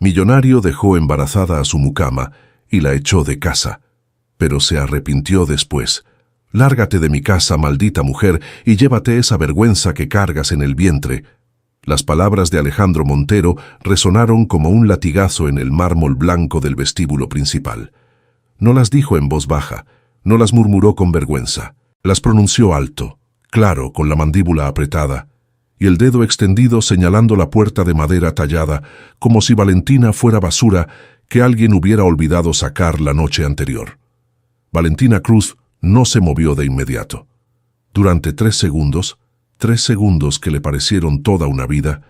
Millonario dejó embarazada a su mucama y la echó de casa, pero se arrepintió después. «Lárgate de mi casa, maldita mujer, y llévate esa vergüenza que cargas en el vientre». Las palabras de Alejandro Montero resonaron como un latigazo en el mármol blanco del vestíbulo principal. No las dijo en voz baja, no las murmuró con vergüenza. Las pronunció alto, claro, con la mandíbula apretada, y el dedo extendido señalando la puerta de madera tallada, como si Valentina fuera basura que alguien hubiera olvidado sacar la noche anterior. Valentina Cruz no se movió de inmediato. Durante 3 segundos que le parecieron toda una vida,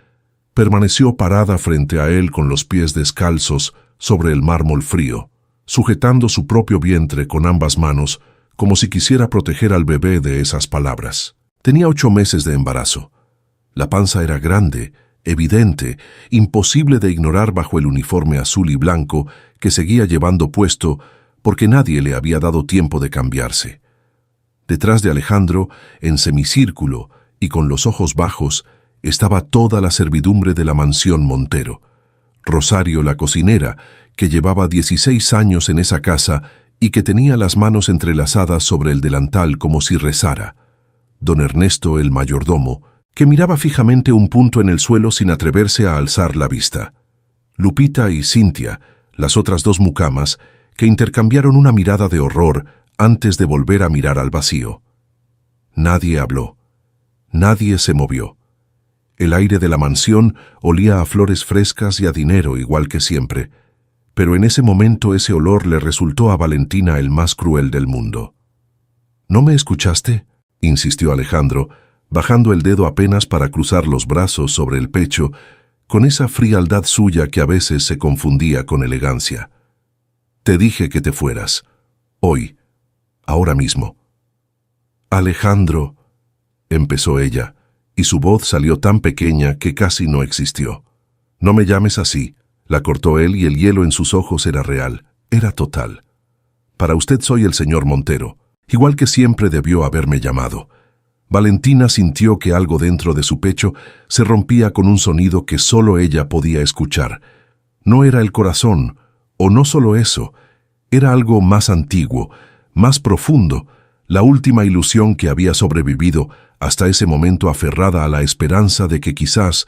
permaneció parada frente a él con los pies descalzos sobre el mármol frío, sujetando su propio vientre con ambas manos, como si quisiera proteger al bebé de esas palabras. Tenía 8 meses de embarazo. La panza era grande, evidente, imposible de ignorar bajo el uniforme azul y blanco que seguía llevando puesto porque nadie le había dado tiempo de cambiarse. Detrás de Alejandro, en semicírculo y con los ojos bajos, estaba toda la servidumbre de la mansión Montero. Rosario, la cocinera, que llevaba 16 años en esa casa y que tenía las manos entrelazadas sobre el delantal como si rezara. Don Ernesto, el mayordomo, que miraba fijamente un punto en el suelo sin atreverse a alzar la vista. Lupita y Cintia, las otras 2 mucamas, que intercambiaron una mirada de horror antes de volver a mirar al vacío. Nadie habló. Nadie se movió. El aire de la mansión olía a flores frescas y a dinero igual que siempre, pero en ese momento ese olor le resultó a Valentina el más cruel del mundo. «¿No me escuchaste?», insistió Alejandro, bajando el dedo apenas para cruzar los brazos sobre el pecho, con esa frialdad suya que a veces se confundía con elegancia. «Te dije que te fueras. Hoy. Ahora mismo». «Alejandro», empezó ella, y su voz salió tan pequeña que casi no existió. «No me llames así», la cortó él, y el hielo en sus ojos era real, era total. «Para usted soy el señor Montero, igual que siempre debió haberme llamado». Valentina sintió que algo dentro de su pecho se rompía con un sonido que solo ella podía escuchar. No era el corazón, o no solo eso, era algo más antiguo, más profundo, la última ilusión que había sobrevivido hasta ese momento, aferrada a la esperanza de que quizás,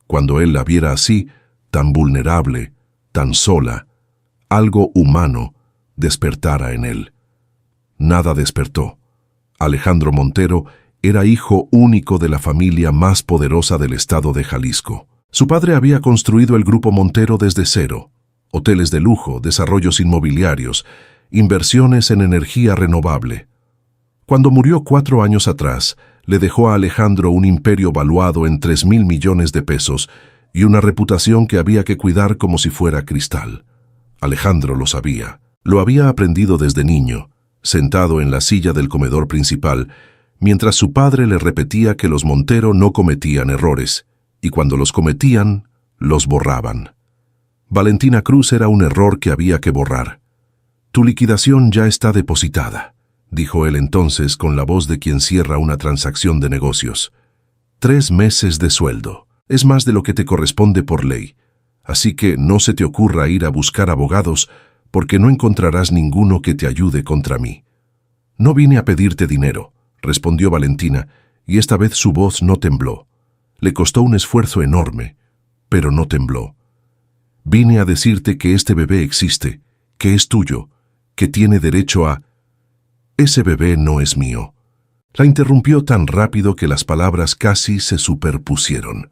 cuando él la viera así, tan vulnerable, tan sola, algo humano despertara en él. Nada despertó. Alejandro Montero era hijo único de la familia más poderosa del estado de Jalisco. Su padre había construido el Grupo Montero desde cero: hoteles de lujo, desarrollos inmobiliarios, inversiones en energía renovable. Cuando murió 4 años atrás, le dejó a Alejandro un imperio valuado en 3.000 millones de pesos y una reputación que había que cuidar como si fuera cristal. Alejandro lo sabía. Lo había aprendido desde niño, sentado en la silla del comedor principal, mientras su padre le repetía que los Montero no cometían errores, y cuando los cometían, los borraban. Valentina Cruz era un error que había que borrar. «Tu liquidación ya está depositada», dijo él entonces con la voz de quien cierra una transacción de negocios. 3 meses de sueldo. Es más de lo que te corresponde por ley. Así que no se te ocurra ir a buscar abogados, porque no encontrarás ninguno que te ayude contra mí. «No vine a pedirte dinero», respondió Valentina, y esta vez su voz no tembló. Le costó un esfuerzo enorme, pero no tembló. «Vine a decirte que este bebé existe, que es tuyo, que tiene derecho a...» «Ese bebé no es mío». La interrumpió tan rápido que las palabras casi se superpusieron.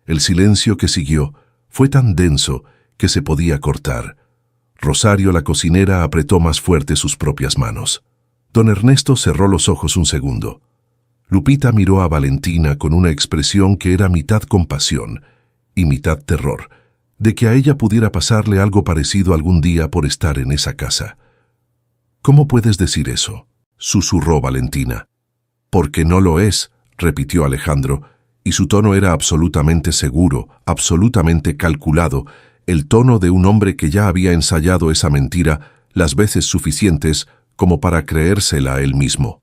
El silencio que siguió fue tan denso que se podía cortar. Rosario, la cocinera, apretó más fuerte sus propias manos. Don Ernesto cerró los ojos un segundo. Lupita miró a Valentina con una expresión que era mitad compasión y mitad terror, de que a ella pudiera pasarle algo parecido algún día por estar en esa casa. «¿Cómo puedes decir eso?», susurró Valentina. «Porque no lo es», repitió Alejandro, y su tono era absolutamente seguro, absolutamente calculado, el tono de un hombre que ya había ensayado esa mentira las veces suficientes como para creérsela a él mismo.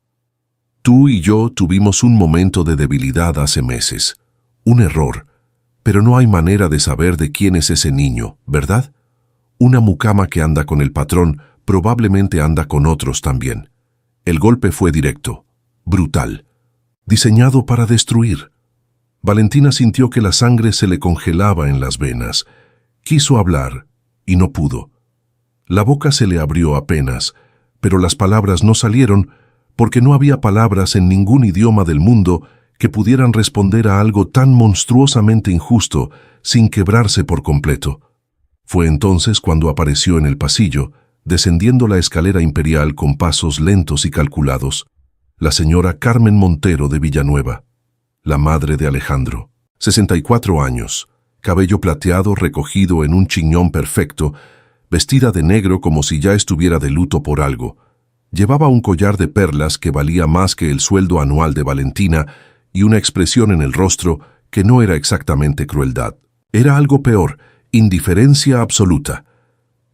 «Tú y yo tuvimos un momento de debilidad hace meses, un error, Pero no hay manera de saber de quién es ese niño, ¿verdad? Una mucama que anda con el patrón probablemente anda con otros también. El golpe fue directo, brutal, diseñado para destruir. Valentina sintió que la sangre se le congelaba en las venas. Quiso hablar y no pudo. La boca se le abrió apenas, pero las palabras no salieron porque no había palabras en ningún idioma del mundo que pudieran responder a algo tan monstruosamente injusto sin quebrarse por completo. Fue entonces cuando apareció en el pasillo, descendiendo la escalera imperial con pasos lentos y calculados, la señora Carmen Montero de Villanueva, la madre de Alejandro. 64 años, cabello plateado recogido en un chiñón perfecto, vestida de negro como si ya estuviera de luto por algo. Llevaba un collar de perlas que valía más que el sueldo anual de Valentina y una expresión en el rostro que no era exactamente crueldad. Era algo peor, indiferencia absoluta.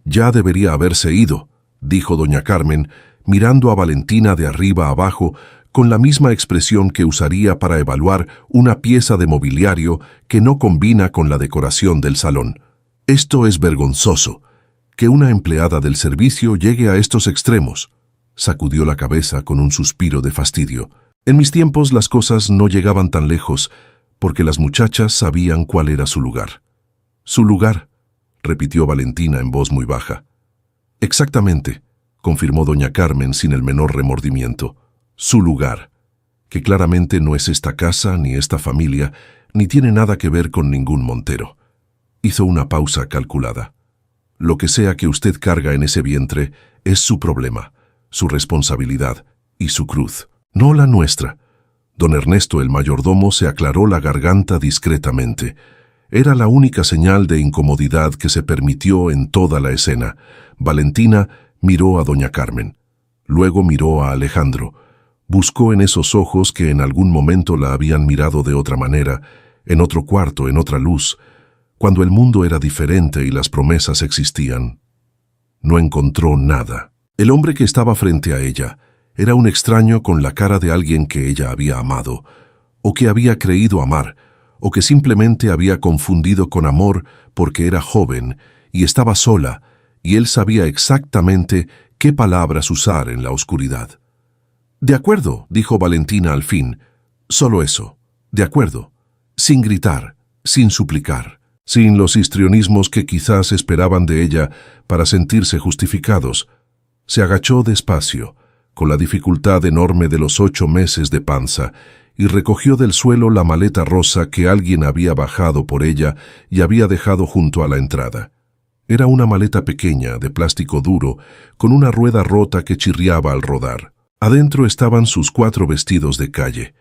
«Ya debería haberse ido», dijo doña Carmen, mirando a Valentina de arriba a abajo con la misma expresión que usaría para evaluar una pieza de mobiliario que no combina con la decoración del salón. «Esto es vergonzoso. Que una empleada del servicio llegue a estos extremos». Sacudió la cabeza con un suspiro de fastidio. «En mis tiempos las cosas no llegaban tan lejos, porque las muchachas sabían cuál era su lugar». «Su lugar», repitió Valentina en voz muy baja. «Exactamente», confirmó doña Carmen sin el menor remordimiento. «Su lugar, que claramente no es esta casa ni esta familia, ni tiene nada que ver con ningún Montero». Hizo una pausa calculada. «Lo que sea que usted carga en ese vientre es su problema, su responsabilidad y su cruz, no la nuestra». Don Ernesto, el mayordomo, se aclaró la garganta discretamente. Era la única señal de incomodidad que se permitió en toda la escena. Valentina miró a doña Carmen. Luego miró a Alejandro. Buscó en esos ojos que en algún momento la habían mirado de otra manera, en otro cuarto, en otra luz, cuando el mundo era diferente y las promesas existían. No encontró nada. El hombre que estaba frente a ella era un extraño con la cara de alguien que ella había amado, o que había creído amar, o que simplemente había confundido con amor porque era joven y estaba sola, y él sabía exactamente qué palabras usar en la oscuridad. «De acuerdo», dijo Valentina al fin. «Solo eso. De acuerdo. Sin gritar, sin suplicar, sin los histrionismos que quizás esperaban de ella para sentirse justificados». Se agachó despacio, con la dificultad enorme de los 8 meses de panza, y recogió del suelo la maleta rosa que alguien había bajado por ella y había dejado junto a la entrada. Era una maleta pequeña, de plástico duro, con una rueda rota que chirriaba al rodar. Adentro estaban sus 4 vestidos de calle,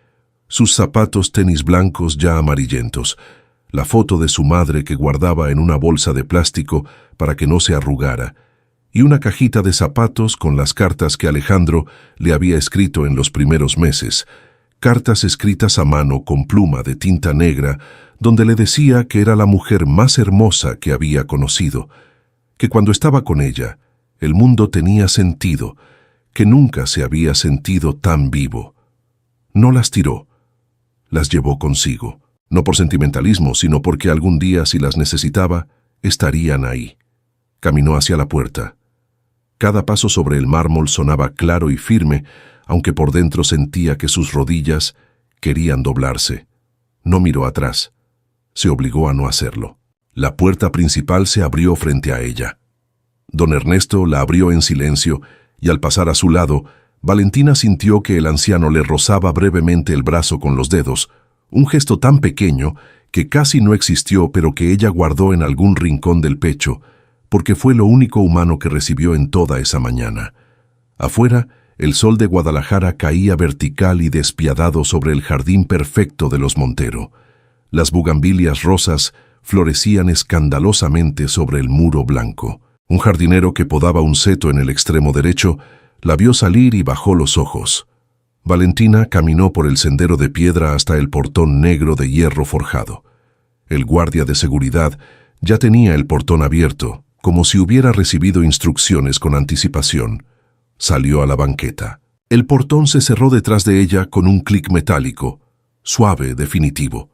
sus zapatos tenis blancos ya amarillentos, la foto de su madre que guardaba en una bolsa de plástico para que no se arrugara, y una cajita de zapatos con las cartas que Alejandro le había escrito en los primeros meses, cartas escritas a mano con pluma de tinta negra, donde le decía que era la mujer más hermosa que había conocido, que cuando estaba con ella, el mundo tenía sentido, que nunca se había sentido tan vivo. No las tiró, las llevó consigo, no por sentimentalismo, sino porque algún día, si las necesitaba, estarían ahí. Caminó hacia la puerta. Cada paso sobre el mármol sonaba claro y firme, aunque por dentro sentía que sus rodillas querían doblarse. No miró atrás. Se obligó a no hacerlo. La puerta principal se abrió frente a ella. Don Ernesto la abrió en silencio, y al pasar a su lado, Valentina sintió que el anciano le rozaba brevemente el brazo con los dedos, un gesto tan pequeño que casi no existió, pero que ella guardó en algún rincón del pecho, porque fue lo único humano que recibió en toda esa mañana. Afuera, el sol de Guadalajara caía vertical y despiadado sobre el jardín perfecto de los Montero. Las bugambilias rosas florecían escandalosamente sobre el muro blanco. Un jardinero que podaba un seto en el extremo derecho la vio salir y bajó los ojos. Valentina caminó por el sendero de piedra hasta el portón negro de hierro forjado. El guardia de seguridad ya tenía el portón abierto, como si hubiera recibido instrucciones con anticipación. Salió a la banqueta. El portón se cerró detrás de ella con un clic metálico, suave, definitivo.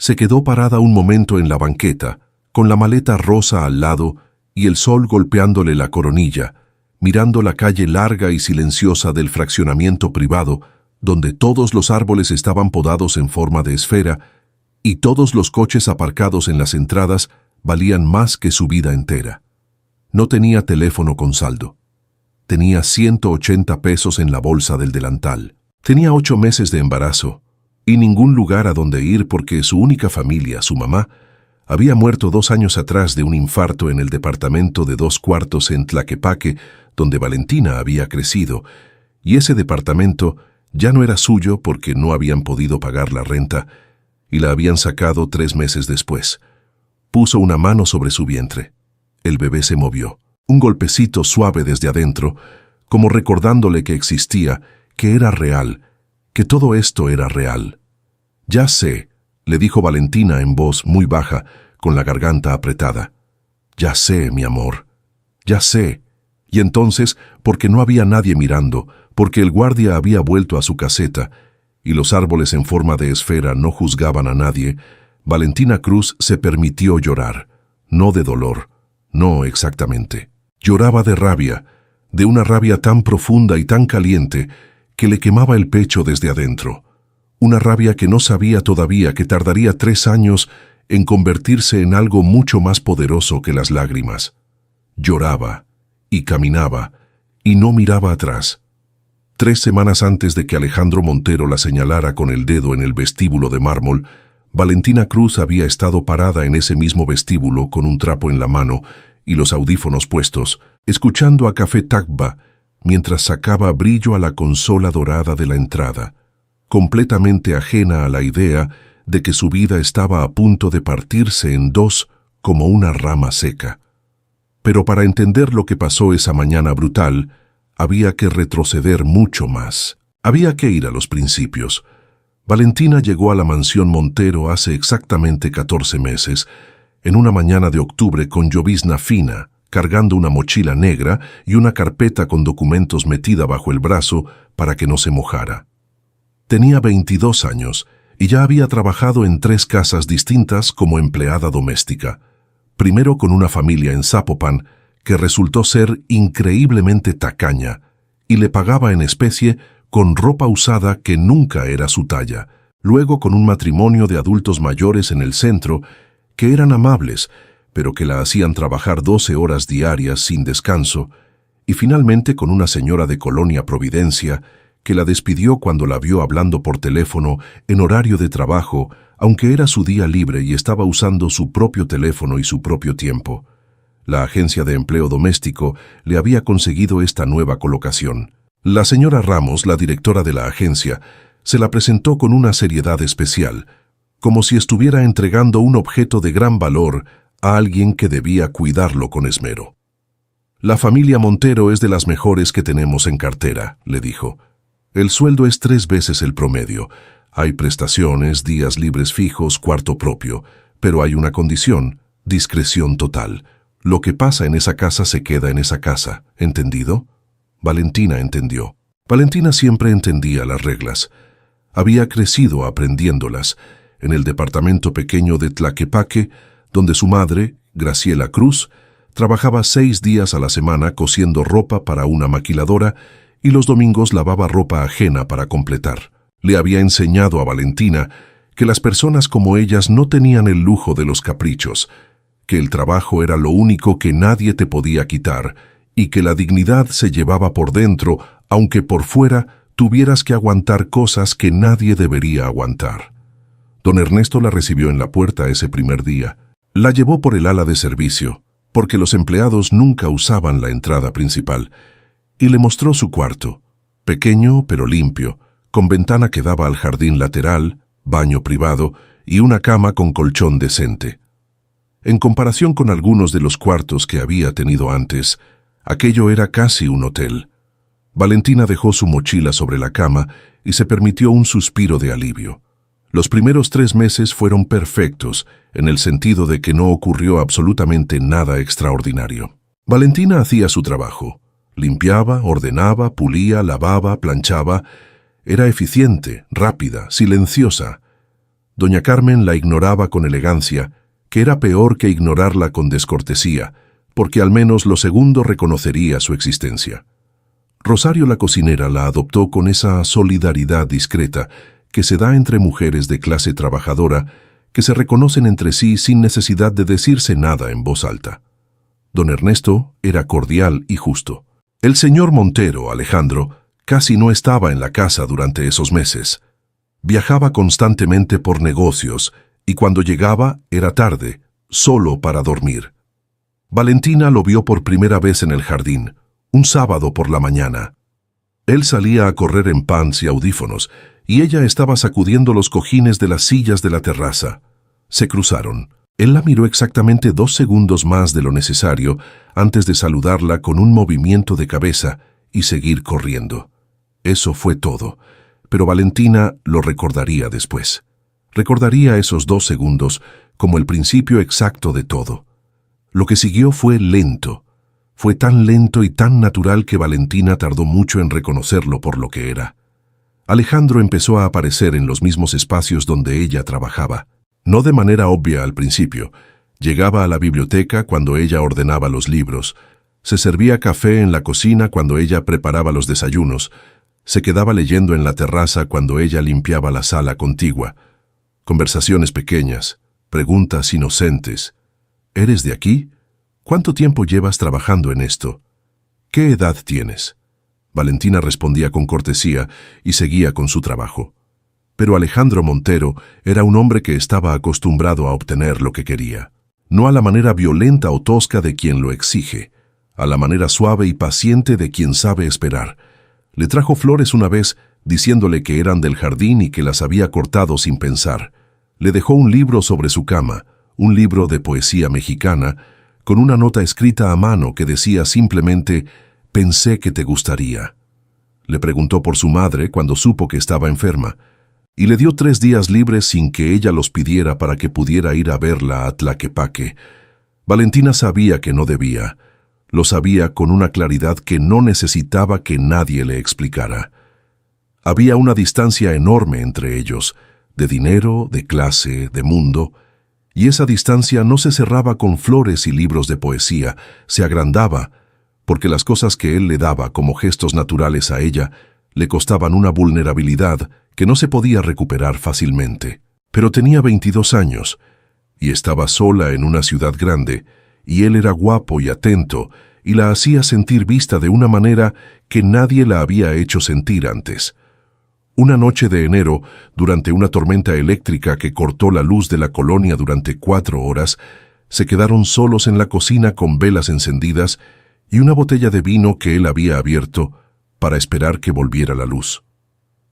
Se quedó parada un momento en la banqueta, con la maleta rosa al lado y el sol golpeándole la coronilla, mirando la calle larga y silenciosa del fraccionamiento privado, donde todos los árboles estaban podados en forma de esfera y todos los coches aparcados en las entradas valían más que su vida entera. No tenía teléfono con saldo. Tenía 180 pesos en la bolsa del delantal. Tenía 8 meses de embarazo y ningún lugar a donde ir porque su única familia, su mamá, había muerto 2 años atrás de un infarto en el departamento de 2 cuartos en Tlaquepaque, donde Valentina había crecido, y ese departamento ya no era suyo porque no habían podido pagar la renta y la habían sacado 3 meses después. Puso una mano sobre su vientre. El bebé se movió. Un golpecito suave desde adentro, como recordándole que existía, que era real, que todo esto era real. «Ya sé», le dijo Valentina en voz muy baja, con la garganta apretada. «Ya sé, mi amor, ya sé». Y entonces, porque no había nadie mirando, porque el guardia había vuelto a su caseta, y los árboles en forma de esfera no juzgaban a nadie, Valentina Cruz se permitió llorar, no de dolor, no exactamente. Lloraba de rabia, de una rabia tan profunda y tan caliente que le quemaba el pecho desde adentro. Una rabia que no sabía todavía que tardaría 3 años en convertirse en algo mucho más poderoso que las lágrimas. Lloraba y caminaba y no miraba atrás. 3 semanas antes de que Alejandro Montero la señalara con el dedo en el vestíbulo de mármol, Valentina Cruz había estado parada en ese mismo vestíbulo con un trapo en la mano y los audífonos puestos, escuchando a Café Tacba mientras sacaba brillo a la consola dorada de la entrada, completamente ajena a la idea de que su vida estaba a punto de partirse en 2 como una rama seca. Pero para entender lo que pasó esa mañana brutal, había que retroceder mucho más. Había que ir a los principios. Valentina llegó a la mansión Montero hace exactamente 14 meses, en una mañana de octubre con llovizna fina, cargando una mochila negra y una carpeta con documentos metida bajo el brazo para que no se mojara. Tenía 22 años y ya había trabajado en 3 casas distintas como empleada doméstica. Primero con una familia en Zapopan que resultó ser increíblemente tacaña y le pagaba en especie con ropa usada que nunca era su talla. Luego con un matrimonio de adultos mayores en el centro que eran amables, pero que la hacían trabajar 12 horas diarias sin descanso, y finalmente con una señora de Colonia Providencia que la despidió cuando la vio hablando por teléfono en horario de trabajo, aunque era su día libre y estaba usando su propio teléfono y su propio tiempo. La agencia de empleo doméstico le había conseguido esta nueva colocación. La señora Ramos, la directora de la agencia, se la presentó con una seriedad especial, como si estuviera entregando un objeto de gran valor a alguien que debía cuidarlo con esmero. «La familia Montero es de las mejores que tenemos en cartera», le dijo. «El sueldo es 3 veces el promedio. Hay prestaciones, días libres fijos, cuarto propio, pero hay una condición, discreción total. Lo que pasa en esa casa se queda en esa casa, ¿entendido?» Valentina entendió. Valentina siempre entendía las reglas. Había crecido aprendiéndolas en el departamento pequeño de Tlaquepaque, donde su madre, Graciela Cruz, trabajaba 6 días a la semana cosiendo ropa para una maquiladora y los domingos lavaba ropa ajena para completar. Le había enseñado a Valentina que las personas como ellas no tenían el lujo de los caprichos, que el trabajo era lo único que nadie te podía quitar y que la dignidad se llevaba por dentro, aunque por fuera tuvieras que aguantar cosas que nadie debería aguantar. Don Ernesto la recibió en la puerta ese primer día. La llevó por el ala de servicio, porque los empleados nunca usaban la entrada principal, y le mostró su cuarto, pequeño pero limpio, con ventana que daba al jardín lateral, baño privado y una cama con colchón decente. En comparación con algunos de los cuartos que había tenido antes, aquello era casi un hotel. Valentina dejó su mochila sobre la cama y se permitió un suspiro de alivio. Los primeros 3 meses fueron perfectos, en el sentido de que no ocurrió absolutamente nada extraordinario. Valentina hacía su trabajo. Limpiaba, ordenaba, pulía, lavaba, planchaba. Era eficiente, rápida, silenciosa. Doña Carmen la ignoraba con elegancia, que era peor que ignorarla con descortesía, porque al menos lo segundo reconocería su existencia. Rosario la cocinera la adoptó con esa solidaridad discreta que se da entre mujeres de clase trabajadora que se reconocen entre sí sin necesidad de decirse nada en voz alta. Don Ernesto era cordial y justo. El señor Montero, Alejandro, casi no estaba en la casa durante esos meses. Viajaba constantemente por negocios y cuando llegaba era tarde, solo para dormir. Valentina lo vio por primera vez en el jardín, un sábado por la mañana. Él salía a correr en pants y audífonos, y ella estaba sacudiendo los cojines de las sillas de la terraza. Se cruzaron. Él la miró exactamente 2 segundos más de lo necesario antes de saludarla con un movimiento de cabeza y seguir corriendo. Eso fue todo, pero Valentina lo recordaría después. Recordaría esos 2 segundos como el principio exacto de todo. Lo que siguió fue lento. Fue tan lento y tan natural que Valentina tardó mucho en reconocerlo por lo que era. Alejandro empezó a aparecer en los mismos espacios donde ella trabajaba. No de manera obvia al principio. Llegaba a la biblioteca cuando ella ordenaba los libros. Se servía café en la cocina cuando ella preparaba los desayunos. Se quedaba leyendo en la terraza cuando ella limpiaba la sala contigua. Conversaciones pequeñas, preguntas inocentes. ¿Eres de aquí? ¿Cuánto tiempo llevas trabajando en esto? ¿Qué edad tienes? Valentina respondía con cortesía y seguía con su trabajo. Pero Alejandro Montero era un hombre que estaba acostumbrado a obtener lo que quería. No a la manera violenta o tosca de quien lo exige, a la manera suave y paciente de quien sabe esperar. Le trajo flores una vez, diciéndole que eran del jardín y que las había cortado sin pensar. Le dejó un libro sobre su cama, un libro de poesía mexicana, con una nota escrita a mano que decía simplemente «Pensé que te gustaría». Le preguntó por su madre cuando supo que estaba enferma, y le dio 3 días libres sin que ella los pidiera para que pudiera ir a verla a Tlaquepaque. Valentina sabía que no debía. Lo sabía con una claridad que no necesitaba que nadie le explicara. Había una distancia enorme entre ellos, de dinero, de clase, de mundo, y esa distancia no se cerraba con flores y libros de poesía, se agrandaba, porque las cosas que él le daba como gestos naturales a ella le costaban una vulnerabilidad que no se podía recuperar fácilmente. Pero tenía 22 años, y estaba sola en una ciudad grande, y él era guapo y atento, y la hacía sentir vista de una manera que nadie la había hecho sentir antes. Una noche de enero, durante una tormenta eléctrica que cortó la luz de la colonia durante 4 horas, se quedaron solos en la cocina con velas encendidas y una botella de vino que él había abierto para esperar que volviera la luz.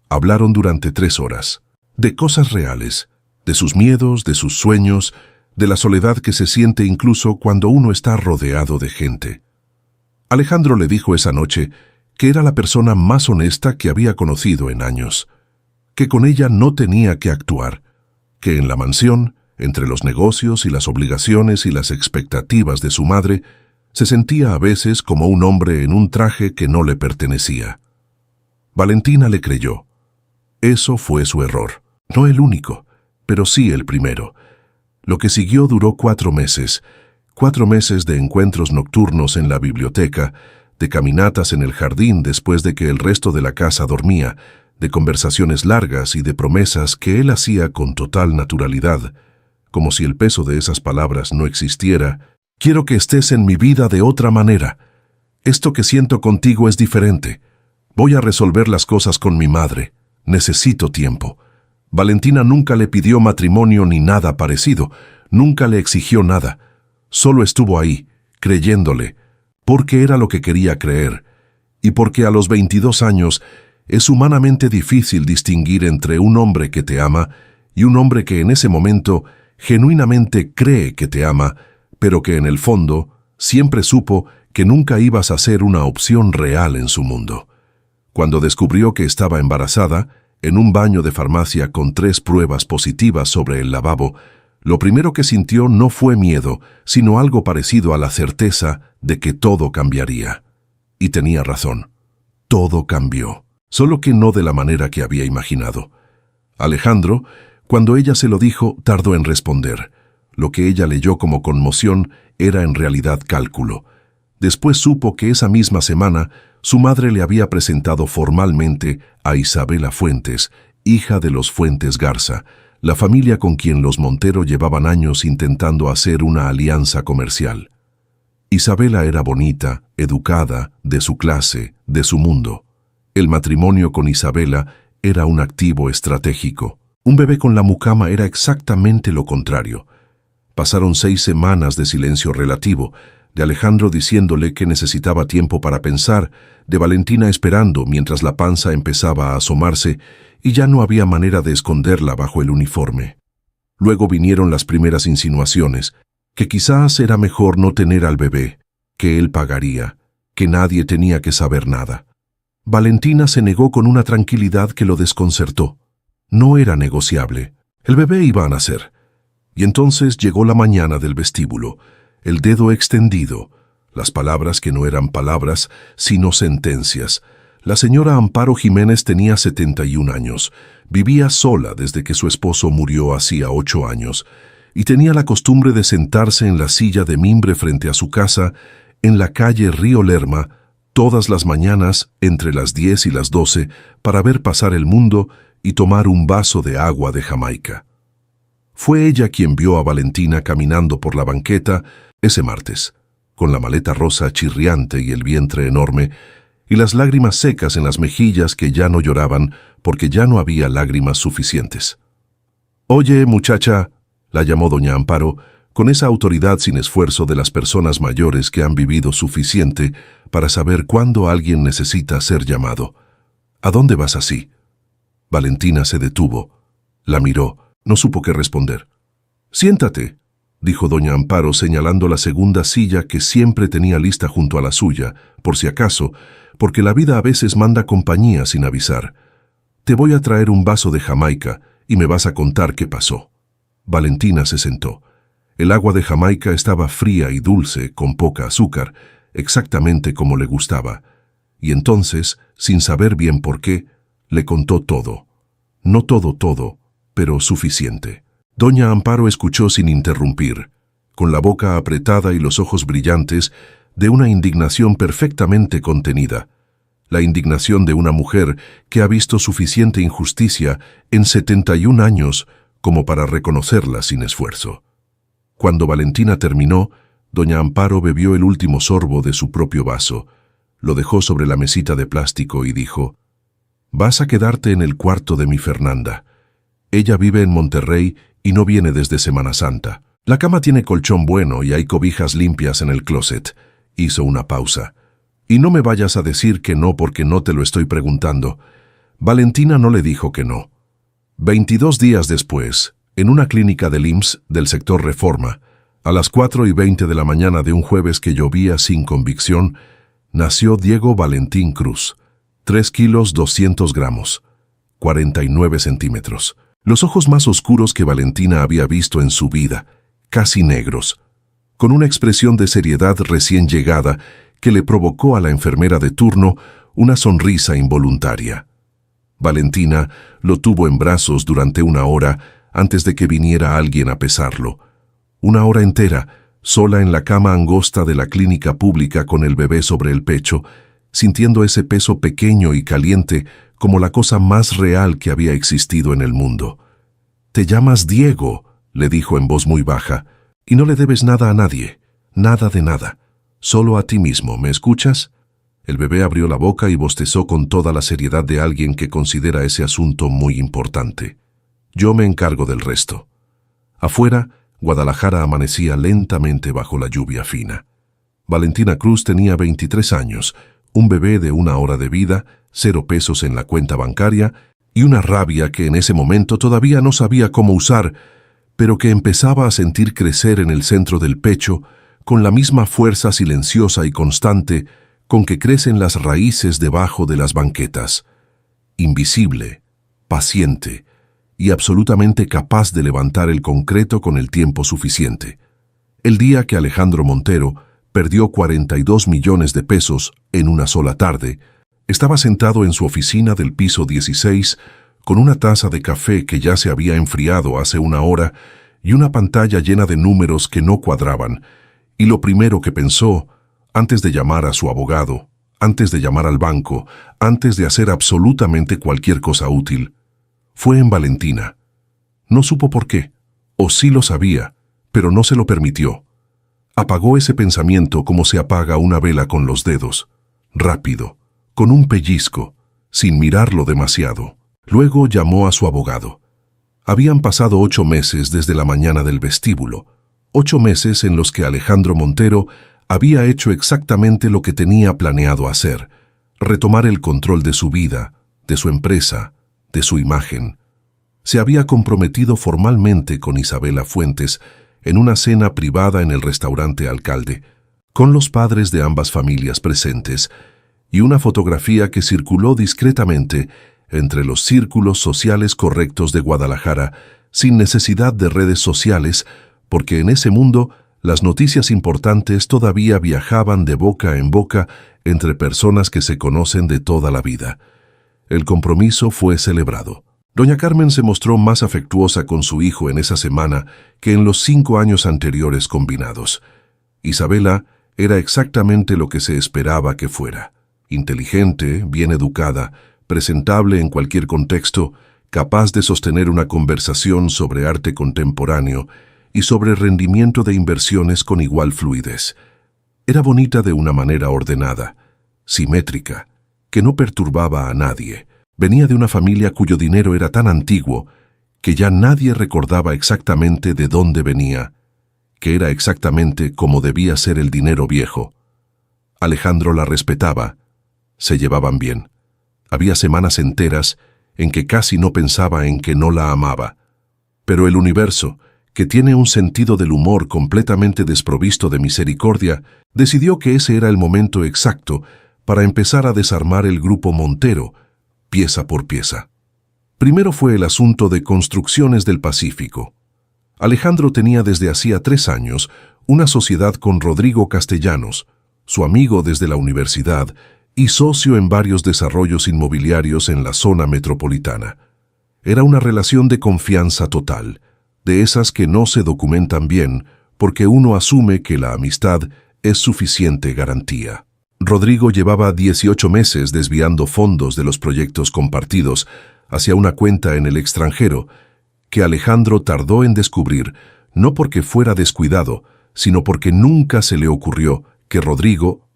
Hablaron durante 3 horas, de cosas reales, de sus miedos, de sus sueños, de la soledad que se siente incluso cuando uno está rodeado de gente. Alejandro le dijo esa noche que era la persona más honesta que había conocido en años, que con ella no tenía que actuar, que en la mansión, entre los negocios y las obligaciones y las expectativas de su madre, se sentía a veces como un hombre en un traje que no le pertenecía. Valentina le creyó. Eso fue su error. No el único, pero sí el primero. Lo que siguió duró 4 meses, 4 meses de encuentros nocturnos en la biblioteca, de caminatas en el jardín después de que el resto de la casa dormía, de conversaciones largas y de promesas que él hacía con total naturalidad, como si el peso de esas palabras no existiera. Quiero que estés en mi vida de otra manera. Esto que siento contigo es diferente. Voy a resolver las cosas con mi madre. Necesito tiempo. Valentina nunca le pidió matrimonio ni nada parecido. Nunca le exigió nada. Solo estuvo ahí, creyéndole, porque era lo que quería creer, y porque a los 22 años es humanamente difícil distinguir entre un hombre que te ama y un hombre que en ese momento genuinamente cree que te ama, pero que en el fondo siempre supo que nunca ibas a ser una opción real en su mundo. Cuando descubrió que estaba embarazada, en un baño de farmacia con 3 pruebas positivas sobre el lavabo, lo primero que sintió no fue miedo, sino algo parecido a la certeza de que todo cambiaría. Y tenía razón. Todo cambió, solo que no de la manera que había imaginado. Alejandro, Cuando ella se lo dijo, tardó en responder. Lo que ella leyó como conmoción era en realidad cálculo. Después supo que esa misma semana su madre le había presentado formalmente a Isabela Fuentes, hija de los Fuentes Garza, la familia con quien los Montero llevaban años intentando hacer una alianza comercial. Isabela era bonita, educada, de su clase, de su mundo. El matrimonio con Isabela era un activo estratégico. Un bebé con la mucama era exactamente lo contrario. Pasaron 6 semanas de silencio relativo, de Alejandro diciéndole que necesitaba tiempo para pensar, de Valentina esperando mientras la panza empezaba a asomarse y ya no había manera de esconderla bajo el uniforme. Luego vinieron las primeras insinuaciones, que quizás era mejor no tener al bebé, que él pagaría, que nadie tenía que saber nada. Valentina se negó con una tranquilidad que lo desconcertó. No era negociable. El bebé iba a nacer. Y entonces llegó la mañana del vestíbulo, el dedo extendido, las palabras que no eran palabras, sino sentencias. La señora Amparo Jiménez tenía 71 años, vivía sola desde que su esposo murió hacía 8 años, y tenía la costumbre de sentarse en la silla de mimbre frente a su casa, en la calle Río Lerma, todas las mañanas entre las 10 y las 12, para ver pasar el mundo y tomar un vaso de agua de Jamaica. Fue ella quien vio a Valentina caminando por la banqueta ese martes, con la maleta rosa chirriante y el vientre enorme, y las lágrimas secas en las mejillas que ya no lloraban porque ya no había lágrimas suficientes. «Oye, muchacha», la llamó doña Amparo, con esa autoridad sin esfuerzo de las personas mayores que han vivido suficiente para saber cuándo alguien necesita ser llamado. «¿A dónde vas así?» Valentina se detuvo, la miró, no supo qué responder. «Siéntate», dijo doña Amparo señalando la segunda silla que siempre tenía lista junto a la suya, por si acaso, porque la vida a veces manda compañía sin avisar. «Te voy a traer un vaso de Jamaica y me vas a contar qué pasó». Valentina se sentó. El agua de Jamaica estaba fría y dulce, con poca azúcar, exactamente como le gustaba. Y entonces, sin saber bien por qué, le contó todo. No todo, pero suficiente. Doña Amparo escuchó sin interrumpir, con la boca apretada y los ojos brillantes, de una indignación perfectamente contenida. La indignación de una mujer que ha visto suficiente injusticia en 71 años como para reconocerla sin esfuerzo. Cuando Valentina terminó, doña Amparo bebió el último sorbo de su propio vaso, lo dejó sobre la mesita de plástico y dijo: «Vas a quedarte en el cuarto de mi Fernanda. Ella vive en Monterrey y no viene desde Semana Santa. La cama tiene colchón bueno y hay cobijas limpias en el closet». Hizo una pausa. «Y no me vayas a decir que no porque no te lo estoy preguntando». Valentina no le dijo que no. 22 días después, en una clínica del IMSS del sector Reforma, a las 4:20 de la mañana de un jueves que llovía sin convicción, nació Diego Valentín Cruz, 3 kilos 200 gramos, 49 centímetros. Los ojos más oscuros que Valentina había visto en su vida, casi negros, con una expresión de seriedad recién llegada que le provocó a la enfermera de turno una sonrisa involuntaria. Valentina lo tuvo en brazos durante 1 hora antes de que viniera alguien a pesarlo. 1 hora entera, sola en la cama angosta de la clínica pública con el bebé sobre el pecho, sintiendo ese peso pequeño y caliente como la cosa más real que había existido en el mundo. «Te llamas Diego», le dijo en voz muy baja, «y no le debes nada a nadie, nada de nada, solo a ti mismo, ¿me escuchas?» El bebé abrió la boca y bostezó con toda la seriedad de alguien que considera ese asunto muy importante. «Yo me encargo del resto». Afuera, Guadalajara amanecía lentamente bajo la lluvia fina. Valentina Cruz tenía 23 años, un bebé de 1 hora de vida, 0 pesos en la cuenta bancaria y una rabia que en ese momento todavía no sabía cómo usar, pero que empezaba a sentir crecer en el centro del pecho con la misma fuerza silenciosa y constante con que crecen las raíces debajo de las banquetas. Invisible, paciente y absolutamente capaz de levantar el concreto con el tiempo suficiente. El día que Alejandro Montero perdió 42 millones de pesos en una sola tarde, estaba sentado en su oficina del piso 16 con una taza de café que ya se había enfriado hace una hora y una pantalla llena de números que no cuadraban, y lo primero que pensó, antes de llamar a su abogado, antes de llamar al banco, antes de hacer absolutamente cualquier cosa útil, fue en Valentina. No supo por qué, o sí lo sabía, pero no se lo permitió. Apagó ese pensamiento como se apaga una vela con los dedos, rápido, con un pellizco, sin mirarlo demasiado. Luego llamó a su abogado. Habían pasado 8 meses desde la mañana del vestíbulo, 8 meses en los que Alejandro Montero había hecho exactamente lo que tenía planeado hacer, retomar el control de su vida, de su empresa, de su imagen. Se había comprometido formalmente con Isabela Fuentes en una cena privada en el restaurante Alcalde, con los padres de ambas familias presentes, y una fotografía que circuló discretamente entre los círculos sociales correctos de Guadalajara, sin necesidad de redes sociales, porque en ese mundo las noticias importantes todavía viajaban de boca en boca entre personas que se conocen de toda la vida. El compromiso fue celebrado. Doña Carmen se mostró más afectuosa con su hijo en esa semana que en los 5 años anteriores combinados. Isabela era exactamente lo que se esperaba que fuera. Inteligente, bien educada, presentable en cualquier contexto, capaz de sostener una conversación sobre arte contemporáneo y sobre rendimiento de inversiones con igual fluidez. Era bonita de una manera ordenada, simétrica, que no perturbaba a nadie. Venía de una familia cuyo dinero era tan antiguo que ya nadie recordaba exactamente de dónde venía, que era exactamente como debía ser el dinero viejo. Alejandro la respetaba, se llevaban bien. Había semanas enteras en que casi no pensaba en que no la amaba. Pero el universo, que tiene un sentido del humor completamente desprovisto de misericordia, decidió que ese era el momento exacto para empezar a desarmar el grupo Montero, pieza por pieza. Primero fue el asunto de Construcciones del Pacífico. Alejandro tenía desde hacía 3 años una sociedad con Rodrigo Castellanos, su amigo desde la universidad y socio en varios desarrollos inmobiliarios en la zona metropolitana. Era una relación de confianza total, de esas que no se documentan bien porque uno asume que la amistad es suficiente garantía. Rodrigo llevaba 18 meses desviando fondos de los proyectos compartidos hacia una cuenta en el extranjero, que Alejandro tardó en descubrir, no porque fuera descuidado, sino porque nunca se le ocurrió que Rodrigo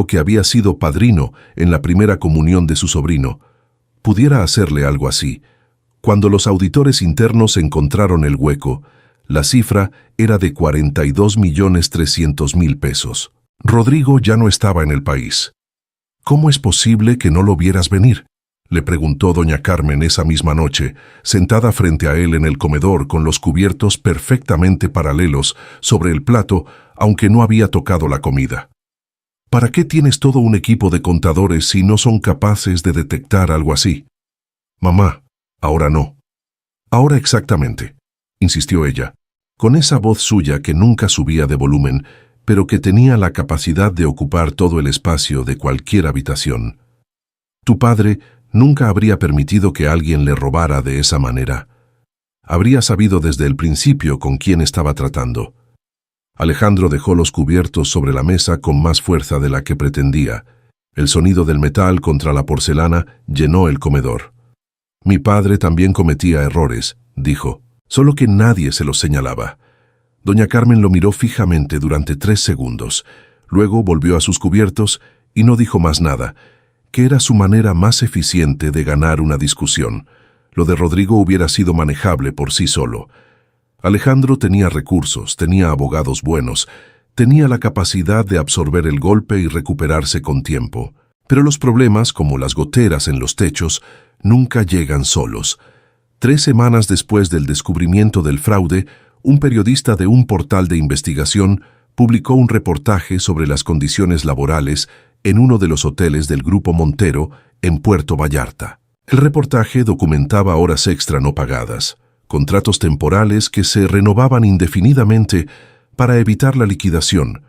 que había sido padrino en la primera comunión de su sobrino, pudiera hacerle algo así. Cuando los auditores internos encontraron el hueco, la cifra era de 42.300.000 pesos. Rodrigo ya no estaba en el país. ¿Cómo es posible que no lo vieras venir?, le preguntó doña Carmen esa misma noche, sentada frente a él en el comedor con los cubiertos perfectamente paralelos sobre el plato, aunque no había tocado la comida. ¿Para qué tienes todo un equipo de contadores si no son capaces de detectar algo así? Mamá, ahora no. Ahora exactamente, insistió ella, con esa voz suya que nunca subía de volumen, pero que tenía la capacidad de ocupar todo el espacio de cualquier habitación. Tu padre nunca habría permitido que alguien le robara de esa manera. Habría sabido desde el principio con quién estaba tratando. Alejandro dejó los cubiertos sobre la mesa con más fuerza de la que pretendía. El sonido del metal contra la porcelana llenó el comedor. Mi padre también cometía errores, dijo, solo que nadie se los señalaba. Doña Carmen lo miró fijamente durante 3 segundos, luego volvió a sus cubiertos y no dijo más nada, que era su manera más eficiente de ganar una discusión. Lo de Rodrigo hubiera sido manejable por sí solo. Alejandro tenía recursos, tenía abogados buenos, tenía la capacidad de absorber el golpe y recuperarse con tiempo. Pero los problemas, como las goteras en los techos, nunca llegan solos. 3 semanas después del descubrimiento del fraude, un periodista de un portal de investigación publicó un reportaje sobre las condiciones laborales en uno de los hoteles del Grupo Montero en Puerto Vallarta. El reportaje documentaba horas extra no pagadas, contratos temporales que se renovaban indefinidamente para evitar la liquidación,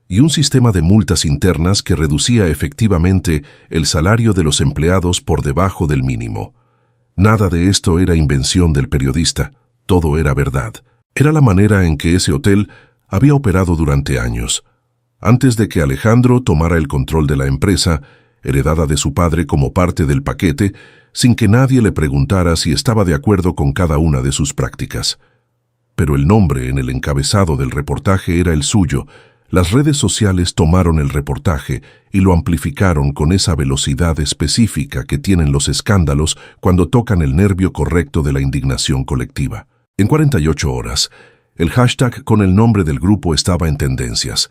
y un sistema de multas internas que reducía efectivamente el salario de los empleados por debajo del mínimo. Nada de esto era invención del periodista, todo era verdad. Era la manera en que ese hotel había operado durante años. Antes de que Alejandro tomara el control de la empresa, heredada de su padre como parte del paquete, sin que nadie le preguntara si estaba de acuerdo con cada una de sus prácticas. Pero el nombre en el encabezado del reportaje era el suyo. Las redes sociales tomaron el reportaje y lo amplificaron con esa velocidad específica que tienen los escándalos cuando tocan el nervio correcto de la indignación colectiva. En 48 horas, el hashtag con el nombre del grupo estaba en tendencias.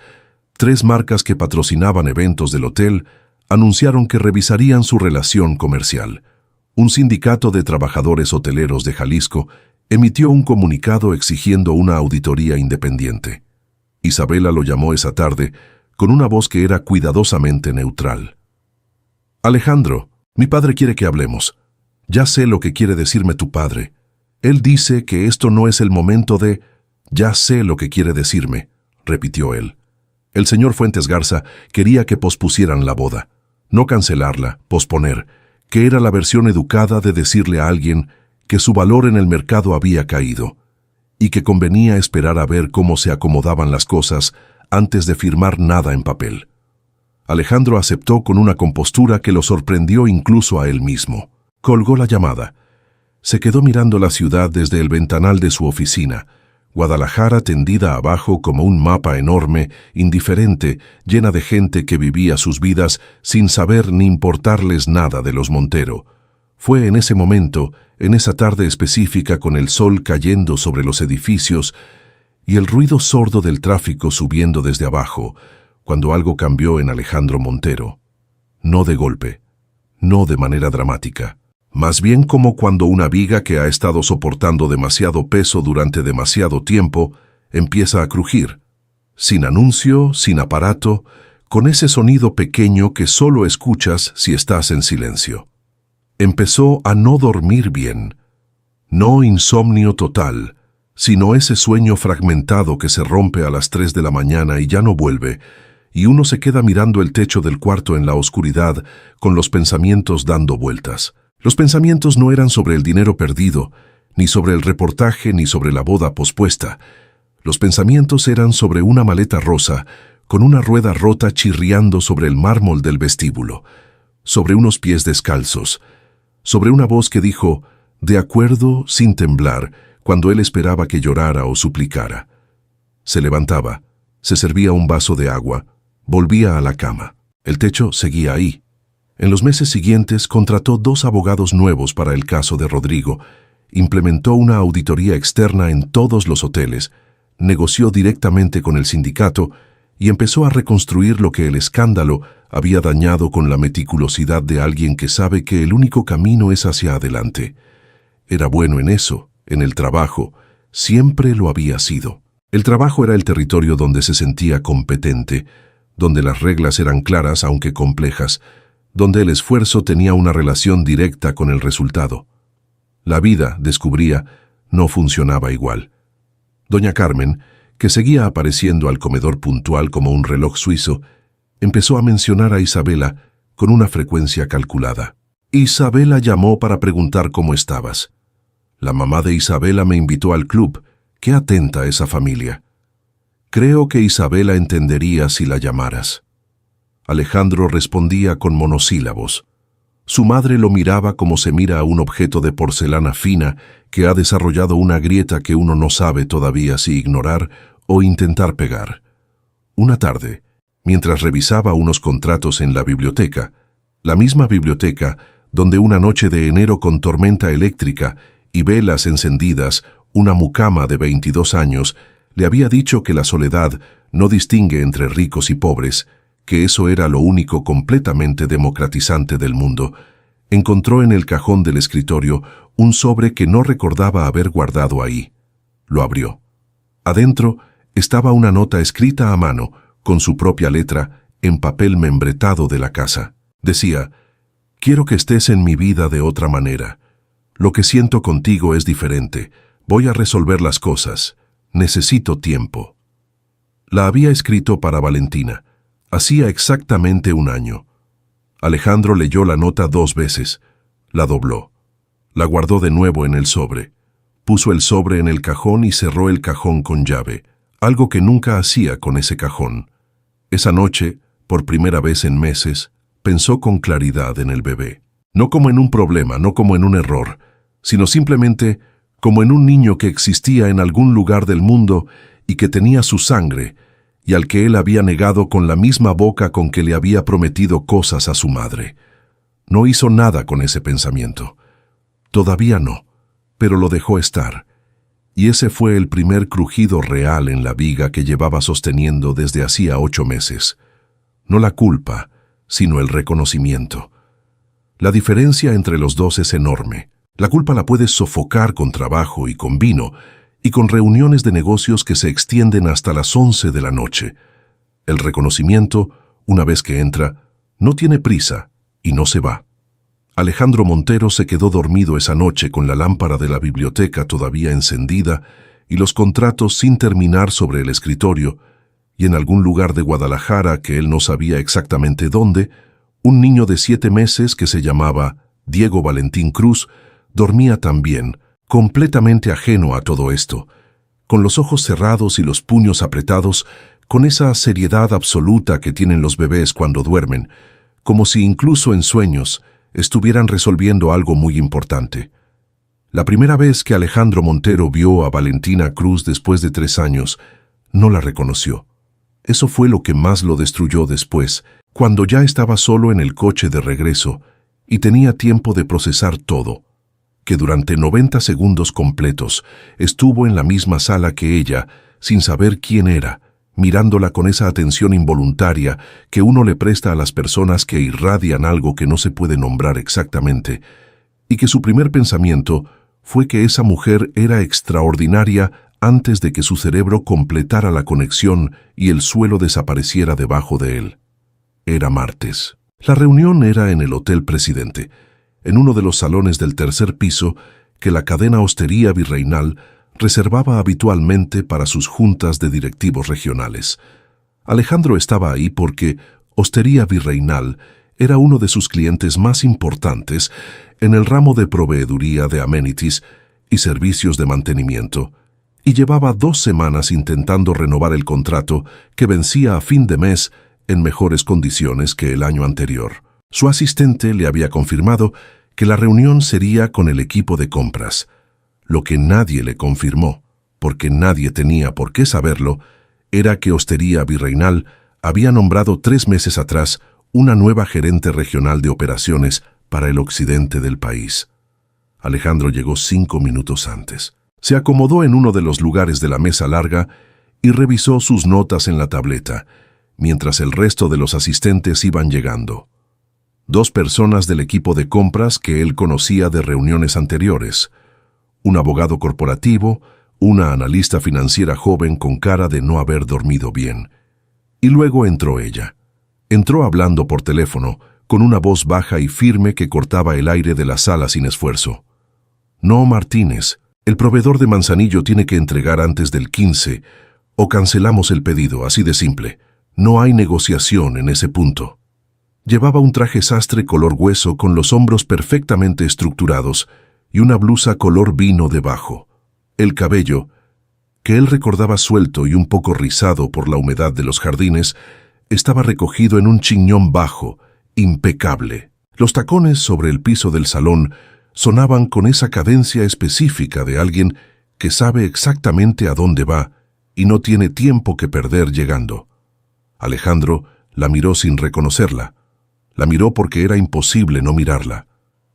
3 marcas que patrocinaban eventos del hotel anunciaron que revisarían su relación comercial. Un sindicato de trabajadores hoteleros de Jalisco emitió un comunicado exigiendo una auditoría independiente. Isabela lo llamó esa tarde con una voz que era cuidadosamente neutral. Alejandro, mi padre quiere que hablemos. Ya sé lo que quiere decirme tu padre. Él dice que esto no es el momento de... Ya sé lo que quiere decirme, repitió él. El señor Fuentes Garza quería que pospusieran la boda. No cancelarla, posponer, que era la versión educada de decirle a alguien que su valor en el mercado había caído y que convenía esperar a ver cómo se acomodaban las cosas antes de firmar nada en papel. Alejandro aceptó con una compostura que lo sorprendió incluso a él mismo. Colgó la llamada. Se quedó mirando la ciudad desde el ventanal de su oficina, Guadalajara tendida abajo como un mapa enorme, indiferente, llena de gente que vivía sus vidas sin saber ni importarles nada de los Montero. Fue en ese momento, en esa tarde específica con el sol cayendo sobre los edificios y el ruido sordo del tráfico subiendo desde abajo, cuando algo cambió en Alejandro Montero. No de golpe, no de manera dramática. Más bien como cuando una viga que ha estado soportando demasiado peso durante demasiado tiempo empieza a crujir, sin anuncio, sin aparato, con ese sonido pequeño que solo escuchas si estás en silencio. Empezó a no dormir bien, no insomnio total, sino ese sueño fragmentado que se rompe a las 3 de la mañana y ya no vuelve, y uno se queda mirando el techo del cuarto en la oscuridad con los pensamientos dando vueltas. Los pensamientos no eran sobre el dinero perdido, ni sobre el reportaje, ni sobre la boda pospuesta. Los pensamientos eran sobre una maleta rosa, con una rueda rota chirriando sobre el mármol del vestíbulo, sobre unos pies descalzos, sobre una voz que dijo, de acuerdo, sin temblar, cuando él esperaba que llorara o suplicara. Se levantaba, se servía un vaso de agua, volvía a la cama. El techo seguía ahí. En los meses siguientes contrató 2 abogados nuevos para el caso de Rodrigo, implementó una auditoría externa en todos los hoteles, negoció directamente con el sindicato y empezó a reconstruir lo que el escándalo había dañado con la meticulosidad de alguien que sabe que el único camino es hacia adelante. Era bueno en eso, en el trabajo, siempre lo había sido. El trabajo era el territorio donde se sentía competente, donde las reglas eran claras aunque complejas, donde el esfuerzo tenía una relación directa con el resultado. La vida, descubría, no funcionaba igual. Doña Carmen, que seguía apareciendo al comedor puntual como un reloj suizo, empezó a mencionar a Isabela con una frecuencia calculada. Isabela llamó para preguntar cómo estabas. La mamá de Isabela me invitó al club. Qué atenta esa familia. Creo que Isabela entendería si la llamaras. Alejandro respondía con monosílabos. Su madre lo miraba como se mira a un objeto de porcelana fina que ha desarrollado una grieta que uno no sabe todavía si ignorar o intentar pegar. Una tarde, mientras revisaba unos contratos en la biblioteca, la misma biblioteca donde una noche de enero con tormenta eléctrica y velas encendidas, una mucama de 22 años le había dicho que la soledad no distingue entre ricos y pobres, que eso era lo único completamente democratizante del mundo, encontró en el cajón del escritorio un sobre que no recordaba haber guardado ahí. Lo abrió. Adentro estaba una nota escrita a mano, con su propia letra, en papel membretado de la casa. Decía, «Quiero que estés en mi vida de otra manera. Lo que siento contigo es diferente. Voy a resolver las cosas. Necesito tiempo». La había escrito para Valentina. Hacía exactamente un año. Alejandro leyó la nota 2 veces. La dobló. La guardó de nuevo en el sobre. Puso el sobre en el cajón y cerró el cajón con llave, algo que nunca hacía con ese cajón. Esa noche, por primera vez en meses, pensó con claridad en el bebé. No como en un problema, no como en un error, sino simplemente como en un niño que existía en algún lugar del mundo y que tenía su sangre, y al que él había negado con la misma boca con que le había prometido cosas a su madre. No hizo nada con ese pensamiento. Todavía no, pero lo dejó estar. Y ese fue el primer crujido real en la viga que llevaba sosteniendo desde hacía 8 meses. No la culpa, sino el reconocimiento. La diferencia entre los dos es enorme. La culpa la puedes sofocar con trabajo y con vino, y con reuniones de negocios que se extienden hasta las 11 de la noche. El reconocimiento, una vez que entra, no tiene prisa y no se va. Alejandro Montero se quedó dormido esa noche con la lámpara de la biblioteca todavía encendida y los contratos sin terminar sobre el escritorio, y en algún lugar de Guadalajara que él no sabía exactamente dónde, un niño de 7 meses que se llamaba Diego Valentín Cruz dormía también, completamente ajeno a todo esto, con los ojos cerrados y los puños apretados, con esa seriedad absoluta que tienen los bebés cuando duermen, como si incluso en sueños estuvieran resolviendo algo muy importante. La primera vez que Alejandro Montero vio a Valentina Cruz después de 3 años, no la reconoció. Eso fue lo que más lo destruyó después, cuando ya estaba solo en el coche de regreso y tenía tiempo de procesar todo, que durante 90 segundos completos estuvo en la misma sala que ella, sin saber quién era, mirándola con esa atención involuntaria que uno le presta a las personas que irradian algo que no se puede nombrar exactamente, y que su primer pensamiento fue que esa mujer era extraordinaria antes de que su cerebro completara la conexión y el suelo desapareciera debajo de él. Era martes. La reunión era en el Hotel Presidente, en uno de los salones del 3er piso que la cadena Hostería Virreinal reservaba habitualmente para sus juntas de directivos regionales. Alejandro estaba ahí porque Hostería Virreinal era uno de sus clientes más importantes en el ramo de proveeduría de amenities y servicios de mantenimiento, y llevaba 2 semanas intentando renovar el contrato que vencía a fin de mes en mejores condiciones que el año anterior. Su asistente le había confirmado que la reunión sería con el equipo de compras. Lo que nadie le confirmó, porque nadie tenía por qué saberlo, era que Hostería Virreinal había nombrado 3 meses atrás una nueva gerente regional de operaciones para el occidente del país. Alejandro llegó 5 minutos antes. Se acomodó en uno de los lugares de la mesa larga y revisó sus notas en la tableta, mientras el resto de los asistentes iban llegando. 2 personas del equipo de compras que él conocía de reuniones anteriores, un abogado corporativo, una analista financiera joven con cara de no haber dormido bien. Y luego entró ella. Entró hablando por teléfono, con una voz baja y firme que cortaba el aire de la sala sin esfuerzo. «No, Martínez, el proveedor de Manzanillo tiene que entregar antes del 15, o cancelamos el pedido, así de simple. No hay negociación en ese punto». Llevaba un traje sastre color hueso con los hombros perfectamente estructurados y una blusa color vino debajo. El cabello, que él recordaba suelto y un poco rizado por la humedad de los jardines, estaba recogido en un chiñón bajo, impecable. Los tacones sobre el piso del salón sonaban con esa cadencia específica de alguien que sabe exactamente a dónde va y no tiene tiempo que perder llegando. Alejandro la miró sin reconocerla. La miró porque era imposible no mirarla.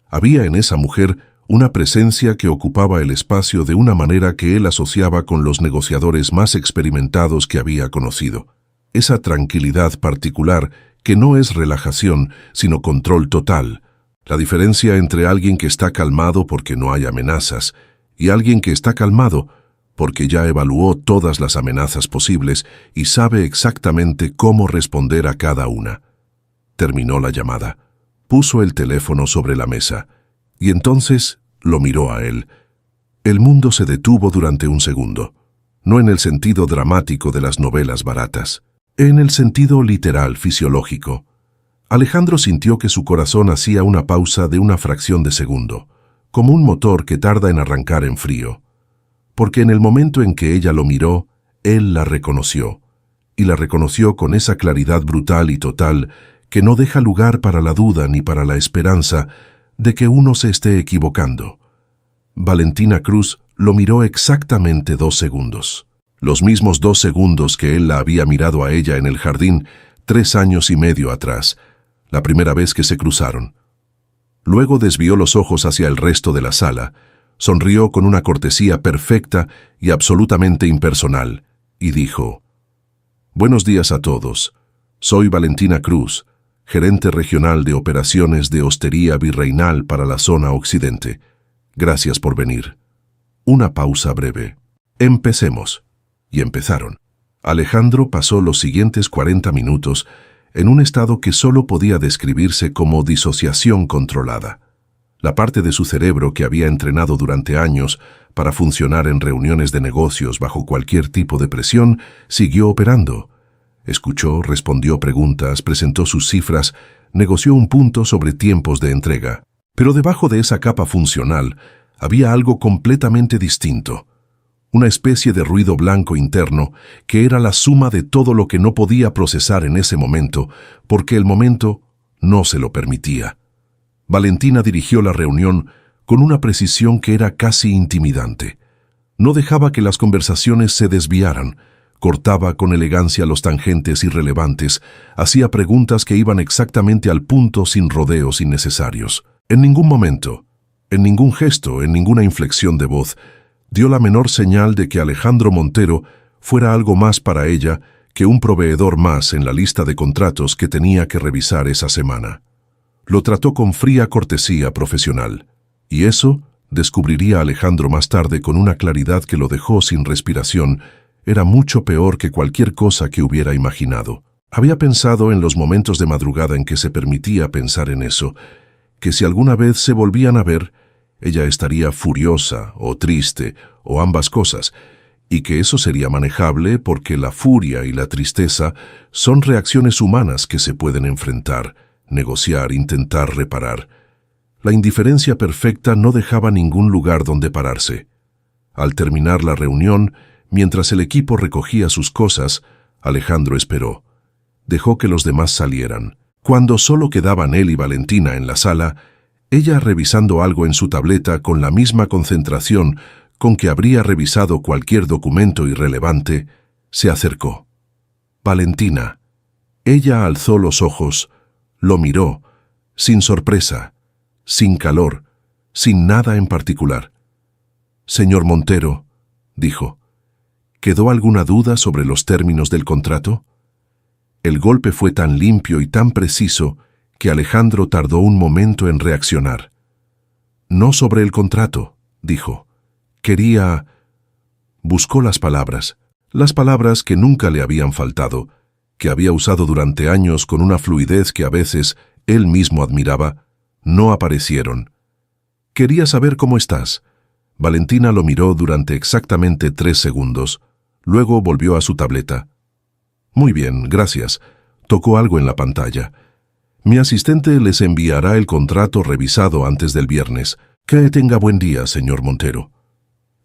Había en esa mujer una presencia que ocupaba el espacio de una manera que él asociaba con los negociadores más experimentados que había conocido. Esa tranquilidad particular que no es relajación, sino control total. La diferencia entre alguien que está calmado porque no hay amenazas y alguien que está calmado porque ya evaluó todas las amenazas posibles y sabe exactamente cómo responder a cada una. Terminó la llamada. Puso el teléfono sobre la mesa y entonces lo miró a él. El mundo se detuvo durante un segundo, no en el sentido dramático de las novelas baratas, en el sentido literal fisiológico. Alejandro sintió que su corazón hacía una pausa de una fracción de segundo, como un motor que tarda en arrancar en frío. Porque en el momento en que ella lo miró, él la reconoció, y la reconoció con esa claridad brutal y total que no deja lugar para la duda ni para la esperanza de que uno se esté equivocando. Valentina Cruz lo miró exactamente 2 segundos. Los mismos 2 segundos que él la había mirado a ella en el jardín 3 años y medio atrás, la primera vez que se cruzaron. Luego desvió los ojos hacia el resto de la sala, sonrió con una cortesía perfecta y absolutamente impersonal, y dijo: «Buenos días a todos. Soy Valentina Cruz, gerente regional de operaciones de Hostería Virreinal para la zona occidente. Gracias por venir». Una pausa breve. «Empecemos». Y empezaron. Alejandro pasó los siguientes 40 minutos en un estado que solo podía describirse como disociación controlada. La parte de su cerebro que había entrenado durante años para funcionar en reuniones de negocios bajo cualquier tipo de presión siguió operando. Escuchó, respondió preguntas, presentó sus cifras, negoció un punto sobre tiempos de entrega. Pero debajo de esa capa funcional había algo completamente distinto. Una especie de ruido blanco interno que era la suma de todo lo que no podía procesar en ese momento, porque el momento no se lo permitía. Valentina dirigió la reunión con una precisión que era casi intimidante. No dejaba que las conversaciones se desviaran, cortaba con elegancia los tangentes irrelevantes, hacía preguntas que iban exactamente al punto sin rodeos innecesarios. En ningún momento, en ningún gesto, en ninguna inflexión de voz, dio la menor señal de que Alejandro Montero fuera algo más para ella que un proveedor más en la lista de contratos que tenía que revisar esa semana. Lo trató con fría cortesía profesional, y eso, descubriría Alejandro más tarde con una claridad que lo dejó sin respiración, era mucho peor que cualquier cosa que hubiera imaginado. Había pensado en los momentos de madrugada en que se permitía pensar en eso, que si alguna vez se volvían a ver, ella estaría furiosa o triste o ambas cosas, y que eso sería manejable porque la furia y la tristeza son reacciones humanas que se pueden enfrentar, negociar, intentar reparar. La indiferencia perfecta no dejaba ningún lugar donde pararse. Al terminar la reunión, mientras el equipo recogía sus cosas, Alejandro esperó. Dejó que los demás salieran. Cuando solo quedaban él y Valentina en la sala, ella revisando algo en su tableta con la misma concentración con que habría revisado cualquier documento irrelevante, se acercó. «Valentina». Ella alzó los ojos, lo miró, sin sorpresa, sin calor, sin nada en particular. «Señor Montero», dijo, «¿quedó alguna duda sobre los términos del contrato?» El golpe fue tan limpio y tan preciso que Alejandro tardó un momento en reaccionar. «No sobre el contrato», dijo. «Quería...». Buscó las palabras que nunca le habían faltado, que había usado durante años con una fluidez que a veces él mismo admiraba, no aparecieron. «Quería saber cómo estás». Valentina lo miró durante exactamente 3 segundos, luego volvió a su tableta. «Muy bien, gracias». Tocó algo en la pantalla. «Mi asistente les enviará el contrato revisado antes del viernes. Que tenga buen día, señor Montero».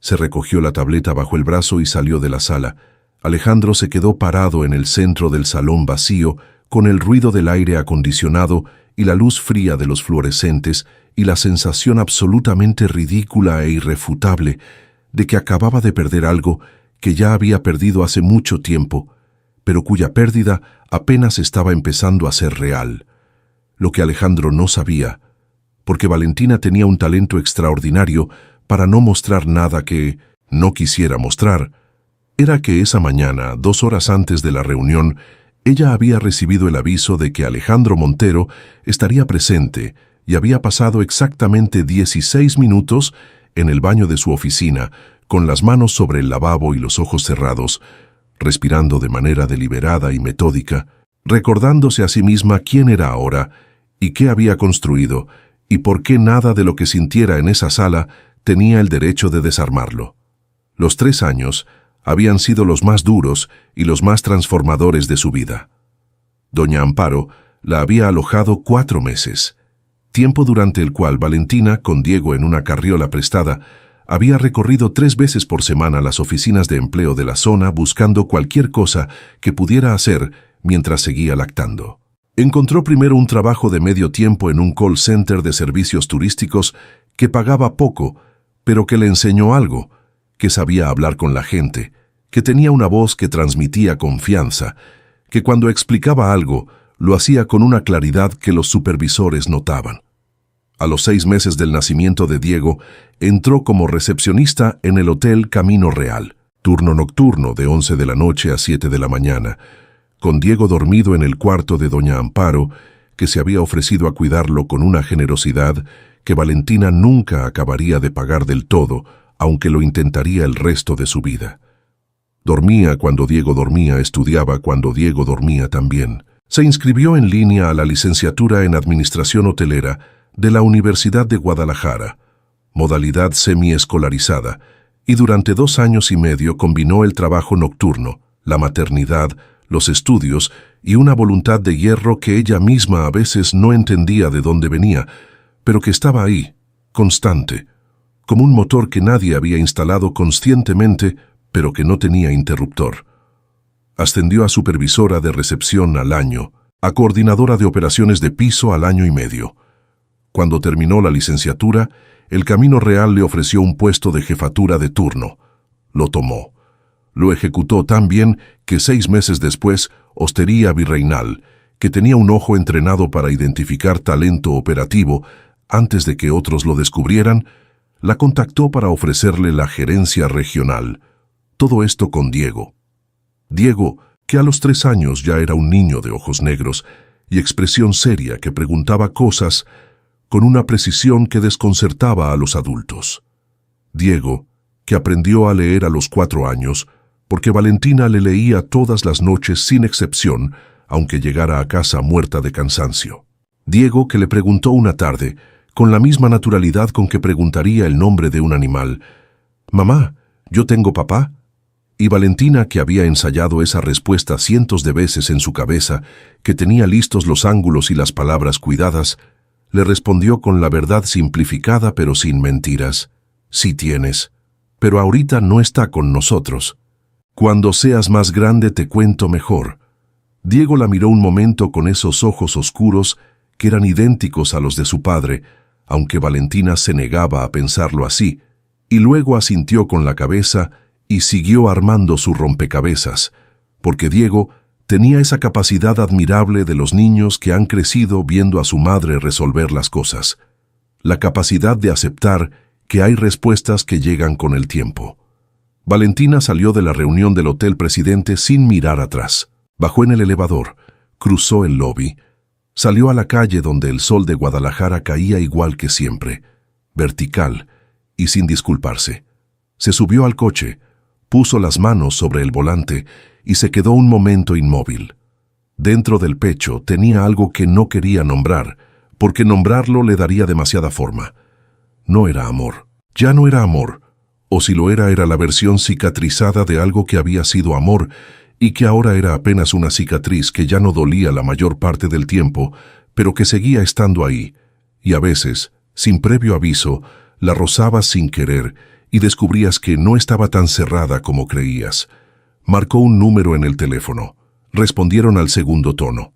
Se recogió la tableta bajo el brazo y salió de la sala. Alejandro se quedó parado en el centro del salón vacío, con el ruido del aire acondicionado y la luz fría de los fluorescentes y la sensación absolutamente ridícula e irrefutable de que acababa de perder algo que ya había perdido hace mucho tiempo, pero cuya pérdida apenas estaba empezando a ser real. Lo que Alejandro no sabía, porque Valentina tenía un talento extraordinario para no mostrar nada que no quisiera mostrar, era que esa mañana, 2 horas antes de la reunión, ella había recibido el aviso de que Alejandro Montero estaría presente y había pasado exactamente 16 minutos en el baño de su oficina, con las manos sobre el lavabo y los ojos cerrados, respirando de manera deliberada y metódica, recordándose a sí misma quién era ahora y qué había construido, y por qué nada de lo que sintiera en esa sala tenía el derecho de desarmarlo. Los 3 años habían sido los más duros y los más transformadores de su vida. Doña Amparo la había alojado 4 meses, tiempo durante el cual Valentina, con Diego en una carriola prestada, había recorrido 3 veces por semana las oficinas de empleo de la zona buscando cualquier cosa que pudiera hacer mientras seguía lactando. Encontró primero un trabajo de medio tiempo en un call center de servicios turísticos que pagaba poco, pero que le enseñó algo, que sabía hablar con la gente, que tenía una voz que transmitía confianza, que cuando explicaba algo lo hacía con una claridad que los supervisores notaban. A los 6 meses del nacimiento de Diego, entró como recepcionista en el Hotel Camino Real, turno nocturno de 11 de la noche a 7 de la mañana, con Diego dormido en el cuarto de doña Amparo, que se había ofrecido a cuidarlo con una generosidad que Valentina nunca acabaría de pagar del todo, aunque lo intentaría el resto de su vida. Dormía cuando Diego dormía, estudiaba cuando Diego dormía también. Se inscribió en línea a la licenciatura en Administración Hotelera de la Universidad de Guadalajara, modalidad semiescolarizada, y durante 2 años y medio combinó el trabajo nocturno, la maternidad, los estudios y una voluntad de hierro que ella misma a veces no entendía de dónde venía, pero que estaba ahí, constante, como un motor que nadie había instalado conscientemente, pero que no tenía interruptor. Ascendió a supervisora de recepción al año, a coordinadora de operaciones de piso al año y medio. Cuando terminó la licenciatura, el Camino Real le ofreció un puesto de jefatura de turno. Lo tomó. Lo ejecutó tan bien que 6 meses después, Hostería Virreinal, que tenía un ojo entrenado para identificar talento operativo antes de que otros lo descubrieran, la contactó para ofrecerle la gerencia regional. Todo esto con Diego. Diego, que a los 3 años ya era un niño de ojos negros y expresión seria que preguntaba cosas con una precisión que desconcertaba a los adultos. Diego, que aprendió a leer a los 4 años, porque Valentina le leía todas las noches sin excepción, aunque llegara a casa muerta de cansancio. Diego, que le preguntó una tarde, con la misma naturalidad con que preguntaría el nombre de un animal, «Mamá, ¿yo tengo papá?» Y Valentina, que había ensayado esa respuesta cientos de veces en su cabeza, que tenía listos los ángulos y las palabras cuidadas, le respondió con la verdad simplificada pero sin mentiras. «Sí tienes, pero ahorita no está con nosotros. Cuando seas más grande te cuento mejor». Diego la miró un momento con esos ojos oscuros que eran idénticos a los de su padre, aunque Valentina se negaba a pensarlo así, y luego asintió con la cabeza y siguió armando su rompecabezas, porque Diego tenía esa capacidad admirable de los niños que han crecido viendo a su madre resolver las cosas, la capacidad de aceptar que hay respuestas que llegan con el tiempo. Valentina salió de la reunión del Hotel Presidente sin mirar atrás. Bajó en el elevador, cruzó el lobby, salió a la calle donde el sol de Guadalajara caía igual que siempre, vertical y sin disculparse. Se subió al coche, puso las manos sobre el volante y se quedó un momento inmóvil. Dentro del pecho tenía algo que no quería nombrar, porque nombrarlo le daría demasiada forma. No era amor, ya no era amor, o si lo era la versión cicatrizada de algo que había sido amor y que ahora era apenas una cicatriz que ya no dolía la mayor parte del tiempo, pero que seguía estando ahí, y a veces, sin previo aviso, la rozabas sin querer y descubrías que no estaba tan cerrada como creías. Marcó un número en el teléfono. Respondieron al segundo tono.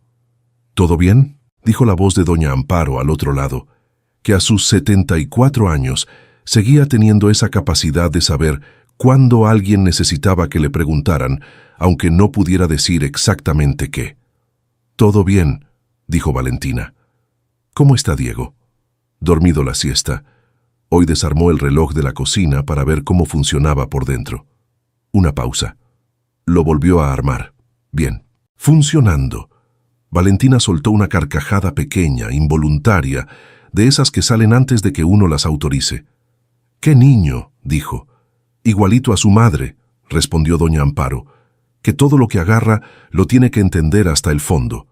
«¿Todo bien?», dijo la voz de doña Amparo al otro lado, que a sus 74 años seguía teniendo esa capacidad de saber cuándo alguien necesitaba que le preguntaran, aunque no pudiera decir exactamente qué. «Todo bien», dijo Valentina. «¿Cómo está Diego?» «Dormido la siesta. Hoy desarmó el reloj de la cocina para ver cómo funcionaba por dentro». Una pausa. Lo volvió a armar. «Bien. Funcionando». Valentina soltó una carcajada pequeña, involuntaria, de esas que salen antes de que uno las autorice. «¡Qué niño!», dijo. «Igualito a su madre», respondió doña Amparo, «que todo lo que agarra lo tiene que entender hasta el fondo».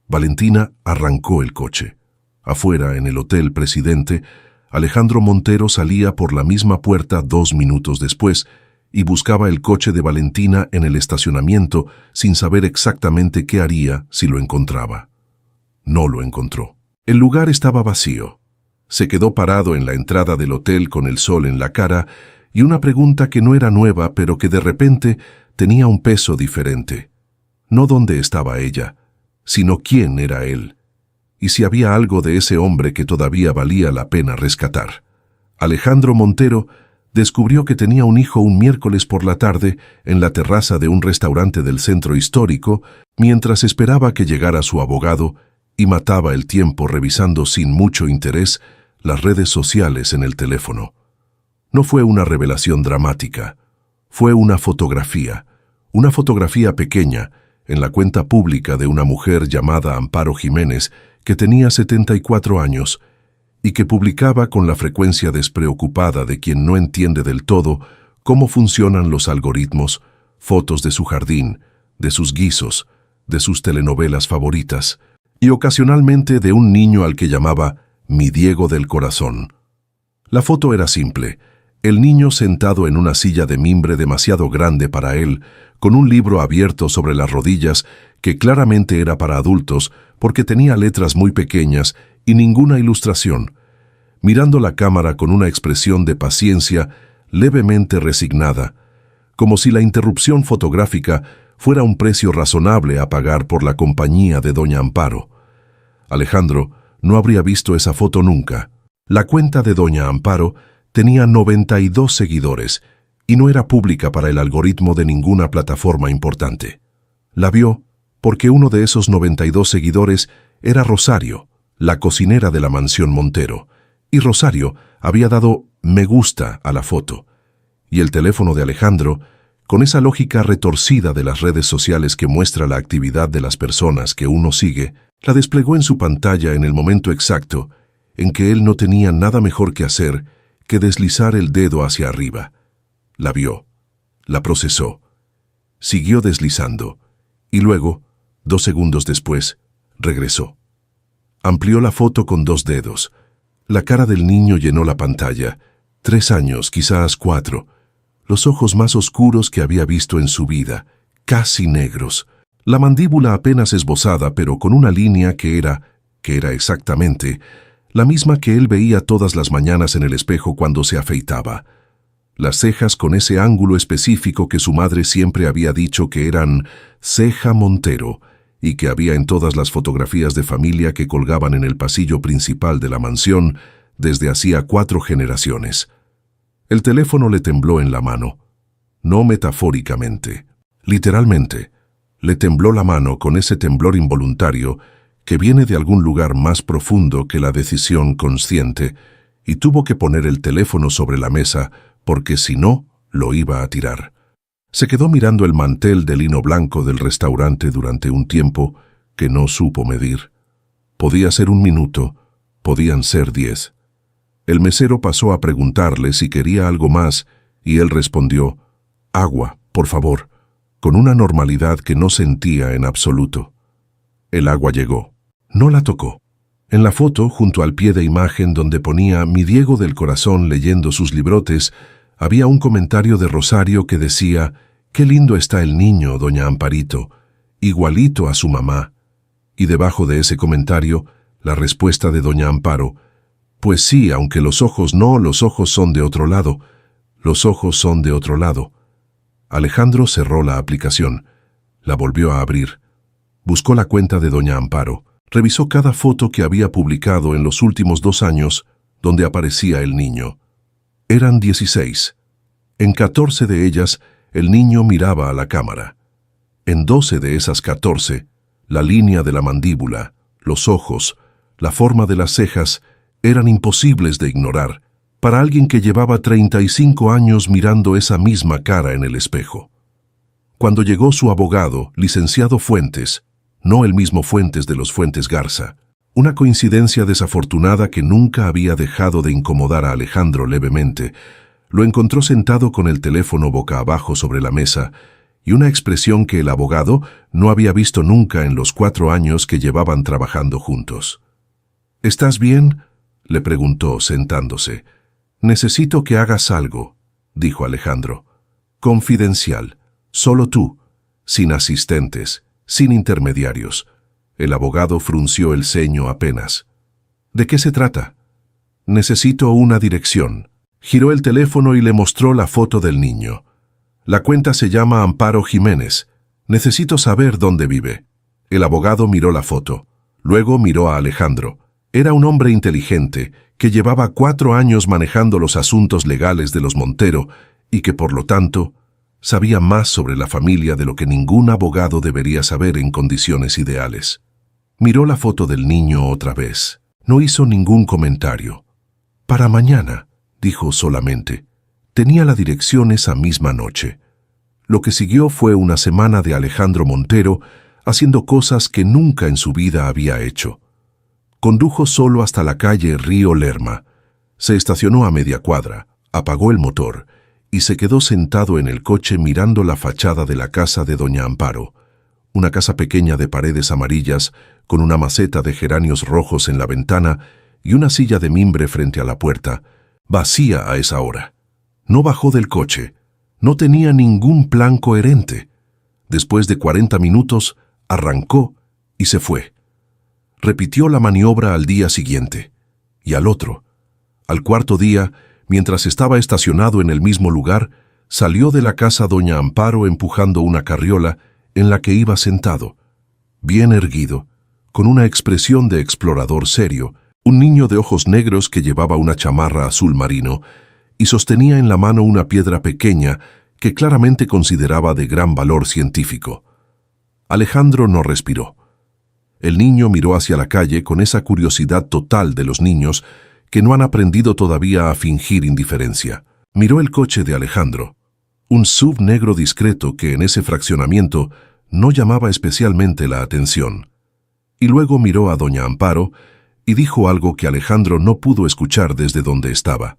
Valentina arrancó el coche. Afuera, en el Hotel Presidente, Alejandro Montero salía por la misma puerta 2 minutos después y buscaba el coche de Valentina en el estacionamiento sin saber exactamente qué haría si lo encontraba. No lo encontró. El lugar estaba vacío. Se quedó parado en la entrada del hotel con el sol en la cara y una pregunta que no era nueva, pero que de repente tenía un peso diferente. No dónde estaba ella, sino quién era él, y si había algo de ese hombre que todavía valía la pena rescatar. Alejandro Montero descubrió que tenía un hijo un miércoles por la tarde en la terraza de un restaurante del centro histórico, mientras esperaba que llegara su abogado y mataba el tiempo revisando sin mucho interés las redes sociales en el teléfono. No fue una revelación dramática, fue una fotografía pequeña en la cuenta pública de una mujer llamada Amparo Jiménez, que tenía 74 años y que publicaba con la frecuencia despreocupada de quien no entiende del todo cómo funcionan los algoritmos, fotos de su jardín, de sus guisos, de sus telenovelas favoritas, y ocasionalmente de un niño al que llamaba mi Diego del corazón. La foto era simple: el niño sentado en una silla de mimbre demasiado grande para él, con un libro abierto sobre las rodillas que claramente era para adultos porque tenía letras muy pequeñas y ninguna ilustración, mirando la cámara con una expresión de paciencia levemente resignada, como si la interrupción fotográfica fuera un precio razonable a pagar por la compañía de doña Amparo. Alejandro no habría visto esa foto nunca. La cuenta de doña Amparo tenía 92 seguidores y no era pública para el algoritmo de ninguna plataforma importante. La vio porque uno de esos 92 seguidores era Rosario, la cocinera de la mansión Montero, y Rosario había dado me gusta a la foto. Y el teléfono de Alejandro, con esa lógica retorcida de las redes sociales que muestra la actividad de las personas que uno sigue, la desplegó en su pantalla en el momento exacto en que él no tenía nada mejor que hacer que deslizar el dedo hacia arriba. La vio, la procesó, siguió deslizando, y luego, 2 segundos después, regresó. Amplió la foto con 2 dedos. La cara del niño llenó la pantalla. 3 años, quizás 4. Los ojos más oscuros que había visto en su vida, casi negros. La mandíbula apenas esbozada, pero con una línea que era exactamente la misma que él veía todas las mañanas en el espejo cuando se afeitaba. Las cejas con ese ángulo específico que su madre siempre había dicho que eran ceja Montero y que había en todas las fotografías de familia que colgaban en el pasillo principal de la mansión desde hacía 4 generaciones. El teléfono le tembló en la mano, no metafóricamente, literalmente. Le tembló la mano con ese temblor involuntario que viene de algún lugar más profundo que la decisión consciente, y tuvo que poner el teléfono sobre la mesa porque si no, lo iba a tirar. Se quedó mirando el mantel de lino blanco del restaurante durante un tiempo que no supo medir. Podía ser 1 minuto, podían ser 10. El mesero pasó a preguntarle si quería algo más y él respondió: agua, por favor, con una normalidad que no sentía en absoluto. El agua llegó. No la tocó. En la foto, junto al pie de imagen donde ponía mi Diego del corazón leyendo sus librotes, había un comentario de Rosario que decía: «Qué lindo está el niño, doña Amparito, igualito a su mamá». Y debajo de ese comentario, la respuesta de doña Amparo: «Pues sí, aunque los ojos no, los ojos son de otro lado. Los ojos son de otro lado». Alejandro cerró la aplicación. La volvió a abrir. Buscó la cuenta de doña Amparo. Revisó cada foto que había publicado en los últimos 2 años donde aparecía el niño. Eran 16. En 14 de ellas, el niño miraba a la cámara. En 12 de esas 14, la línea de la mandíbula, los ojos, la forma de las cejas eran imposibles de ignorar para alguien que llevaba 35 años mirando esa misma cara en el espejo. Cuando llegó su abogado, licenciado Fuentes, no el mismo Fuentes de los Fuentes Garza, una coincidencia desafortunada que nunca había dejado de incomodar a Alejandro levemente, lo encontró sentado con el teléfono boca abajo sobre la mesa y una expresión que el abogado no había visto nunca en los 4 años que llevaban trabajando juntos. «¿Estás bien?», le preguntó sentándose. «Necesito que hagas algo», dijo Alejandro. «Confidencial, solo tú, sin asistentes, sin intermediarios». El abogado frunció el ceño apenas. ¿De qué se trata? Necesito una dirección. Giró el teléfono y le mostró la foto del niño. La cuenta se llama Amparo Jiménez. Necesito saber dónde vive. El abogado miró la foto. Luego miró a Alejandro. Era un hombre inteligente que llevaba 4 años manejando los asuntos legales de los Montero y que, por lo tanto, sabía más sobre la familia de lo que ningún abogado debería saber en condiciones ideales. Miró la foto del niño otra vez. No hizo ningún comentario. «Para mañana», dijo solamente. Tenía la dirección esa misma noche. Lo que siguió fue una semana de Alejandro Montero haciendo cosas que nunca en su vida había hecho. Condujo solo hasta la calle Río Lerma. Se estacionó a media cuadra, apagó el motor y se quedó sentado en el coche mirando la fachada de la casa de doña Amparo, una casa pequeña de paredes amarillas con una maceta de geranios rojos en la ventana y una silla de mimbre frente a la puerta, vacía a esa hora. No bajó del coche. No tenía ningún plan coherente. Después de 40 minutos, arrancó y se fue. Repitió la maniobra al día siguiente, y al otro. Al cuarto día, mientras estaba estacionado en el mismo lugar, salió de la casa doña Amparo empujando una carriola en la que iba sentado, bien erguido, con una expresión de explorador serio, un niño de ojos negros que llevaba una chamarra azul marino y sostenía en la mano una piedra pequeña que claramente consideraba de gran valor científico. Alejandro no respiró. El niño miró hacia la calle con esa curiosidad total de los niños que no han aprendido todavía a fingir indiferencia. Miró el coche de Alejandro, un SUV negro discreto que en ese fraccionamiento no llamaba especialmente la atención. Y luego miró a doña Amparo y dijo algo que Alejandro no pudo escuchar desde donde estaba.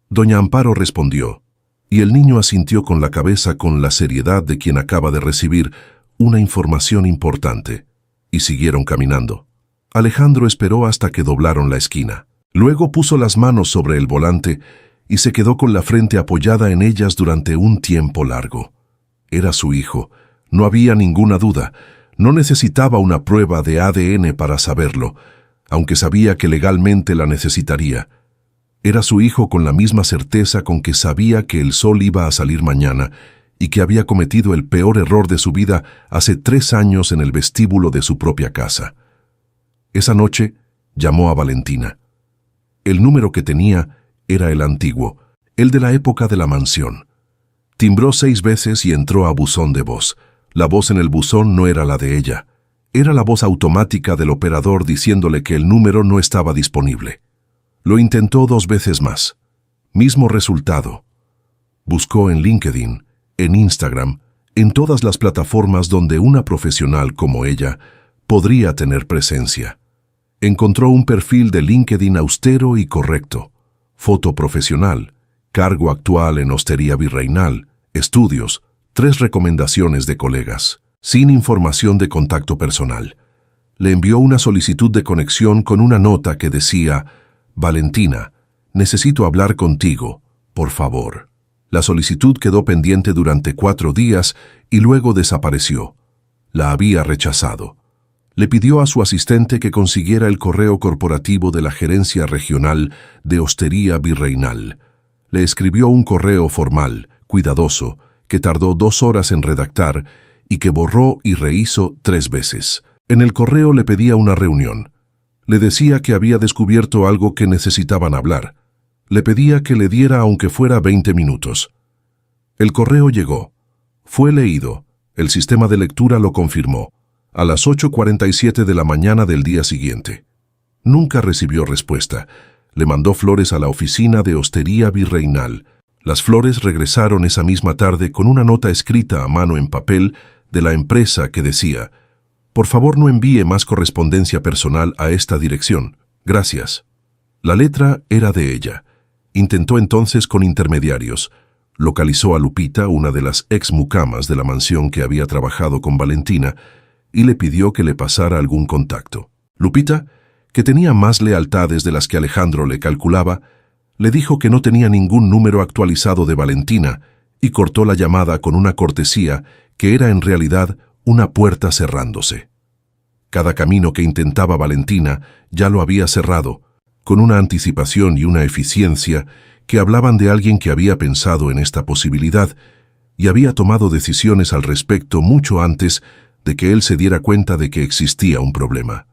Doña Amparo respondió, y el niño asintió con la cabeza con la seriedad de quien acaba de recibir una información importante, y siguieron caminando. Alejandro esperó hasta que doblaron la esquina. Luego puso las manos sobre el volante y se quedó con la frente apoyada en ellas durante un tiempo largo. Era su hijo, no había ninguna duda, no necesitaba una prueba de ADN para saberlo, aunque sabía que legalmente la necesitaría. Era su hijo con la misma certeza con que sabía que el sol iba a salir mañana y que había cometido el peor error de su vida hace 3 años en el vestíbulo de su propia casa. Esa noche llamó a Valentina. El número que tenía era el antiguo, el de la época de la mansión. Timbró 6 veces y entró a buzón de voz. La voz en el buzón no era la de ella. Era la voz automática del operador diciéndole que el número no estaba disponible. Lo intentó 2 veces más. Mismo resultado. Buscó en LinkedIn, en Instagram, en todas las plataformas donde una profesional como ella podría tener presencia. Encontró un perfil de LinkedIn austero y correcto. Foto profesional, cargo actual en Hostería Virreinal, estudios, 3 recomendaciones de colegas, sin información de contacto personal. Le envió una solicitud de conexión con una nota que decía: «Valentina, necesito hablar contigo, por favor». La solicitud quedó pendiente durante 4 días y luego desapareció. La había rechazado. Le pidió a su asistente que consiguiera el correo corporativo de la gerencia regional de Hostería Virreinal. Le escribió un correo formal, cuidadoso, que tardó 2 horas en redactar y que borró y rehizo 3 veces. En el correo le pedía una reunión. Le decía que había descubierto algo que necesitaban hablar. Le pedía que le diera aunque fuera 20 minutos. El correo llegó. Fue leído. El sistema de lectura lo confirmó. A las 8:47 de la mañana del día siguiente. Nunca recibió respuesta. Le mandó flores a la oficina de Hostería Virreinal. Las flores regresaron esa misma tarde con una nota escrita a mano en papel de la empresa que decía: «Por favor, no envíe más correspondencia personal a esta dirección. Gracias». La letra era de ella. Intentó entonces con intermediarios. Localizó a Lupita, una de las ex mucamas de la mansión que había trabajado con Valentina, y le pidió que le pasara algún contacto. Lupita, que tenía más lealtades de las que Alejandro le calculaba, le dijo que no tenía ningún número actualizado de Valentina y cortó la llamada con una cortesía que era en realidad una puerta cerrándose. Cada camino que intentaba Valentina ya lo había cerrado, con una anticipación y una eficiencia que hablaban de alguien que había pensado en esta posibilidad y había tomado decisiones al respecto mucho antes de que él se diera cuenta de que existía un problema.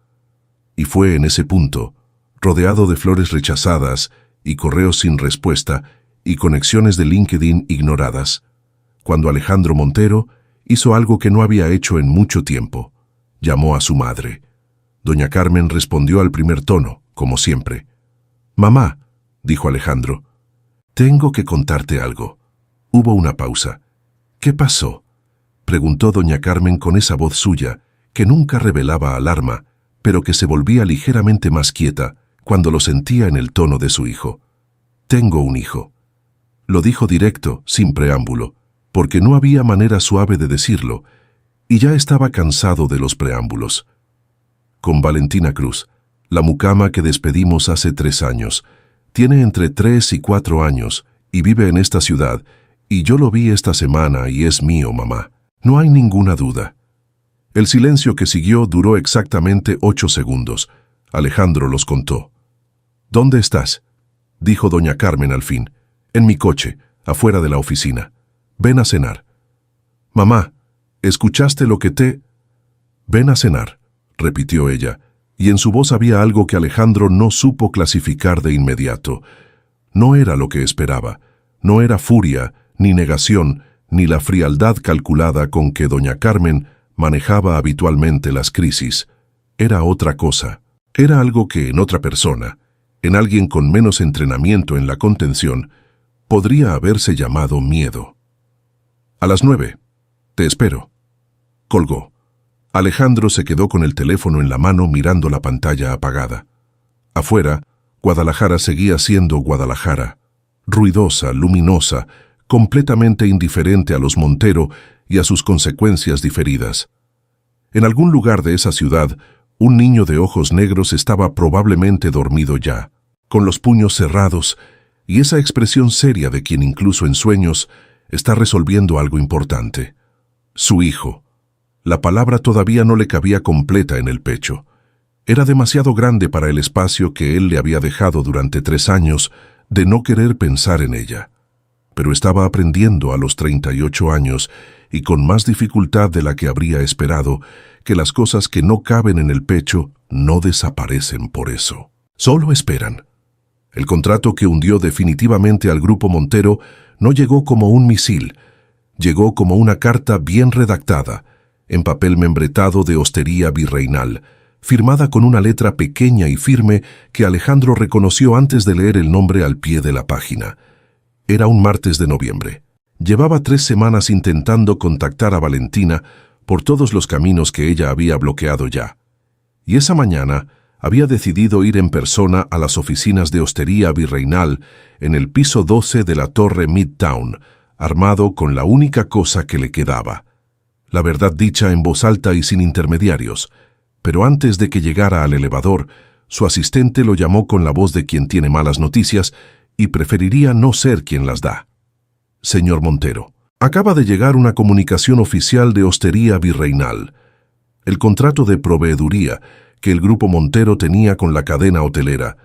Y fue en ese punto, rodeado de flores rechazadas y correos sin respuesta y conexiones de LinkedIn ignoradas, cuando Alejandro Montero hizo algo que no había hecho en mucho tiempo. Llamó a su madre. Doña Carmen respondió al primer tono, como siempre. «Mamá», dijo Alejandro, «tengo que contarte algo». Hubo una pausa. «¿Qué pasó?», preguntó doña Carmen con esa voz suya, que nunca revelaba alarma, pero que se volvía ligeramente más quieta cuando lo sentía en el tono de su hijo. «Tengo un hijo». Lo dijo directo, sin preámbulo, porque no había manera suave de decirlo, y ya estaba cansado de los preámbulos. Con Valentina Cruz, la mucama que despedimos hace 3 años, tiene entre 3 y 4 años y vive en esta ciudad, y yo lo vi esta semana y es mío, mamá. No hay ninguna duda. El silencio que siguió duró exactamente 8 segundos. Alejandro los contó. «¿Dónde estás?», dijo doña Carmen al fin. «En mi coche, afuera de la oficina. Ven a cenar». «Mamá, ¿escuchaste lo que te...?» «Ven a cenar», repitió ella, y en su voz había algo que Alejandro no supo clasificar de inmediato. No era lo que esperaba, no era furia, ni negación, ni la frialdad calculada con que doña Carmen manejaba habitualmente las crisis. Era otra cosa. Era algo que en otra persona, en alguien con menos entrenamiento en la contención, podría haberse llamado miedo. «A las 9. Te espero». Colgó. Alejandro se quedó con el teléfono en la mano mirando la pantalla apagada. Afuera, Guadalajara seguía siendo Guadalajara, ruidosa, luminosa, completamente indiferente a los Montero y a sus consecuencias diferidas. En algún lugar de esa ciudad, un niño de ojos negros estaba probablemente dormido ya, con los puños cerrados y esa expresión seria de quien incluso en sueños está resolviendo algo importante. Su hijo. La palabra todavía no le cabía completa en el pecho. Era demasiado grande para el espacio que él le había dejado durante 3 años de no querer pensar en ella. Pero estaba aprendiendo a los 38 años, y con más dificultad de la que habría esperado, que las cosas que no caben en el pecho no desaparecen por eso. Solo esperan. El contrato que hundió definitivamente al Grupo Montero no llegó como un misil, llegó como una carta bien redactada, en papel membretado de hostería virreinal, firmada con una letra pequeña y firme que Alejandro reconoció antes de leer el nombre al pie de la página. Era un martes de noviembre. Llevaba 3 semanas intentando contactar a Valentina por todos los caminos que ella había bloqueado ya. Y esa mañana había decidido ir en persona a las oficinas de hostería virreinal en el piso 12 de la torre Midtown, armado con la única cosa que le quedaba. La verdad dicha en voz alta y sin intermediarios, pero antes de que llegara al elevador, su asistente lo llamó con la voz de quien tiene malas noticias y preferiría no ser quien las da. «Señor Montero, acaba de llegar una comunicación oficial de hostería virreinal. El contrato de proveeduría que el Grupo Montero tenía con la cadena hotelera,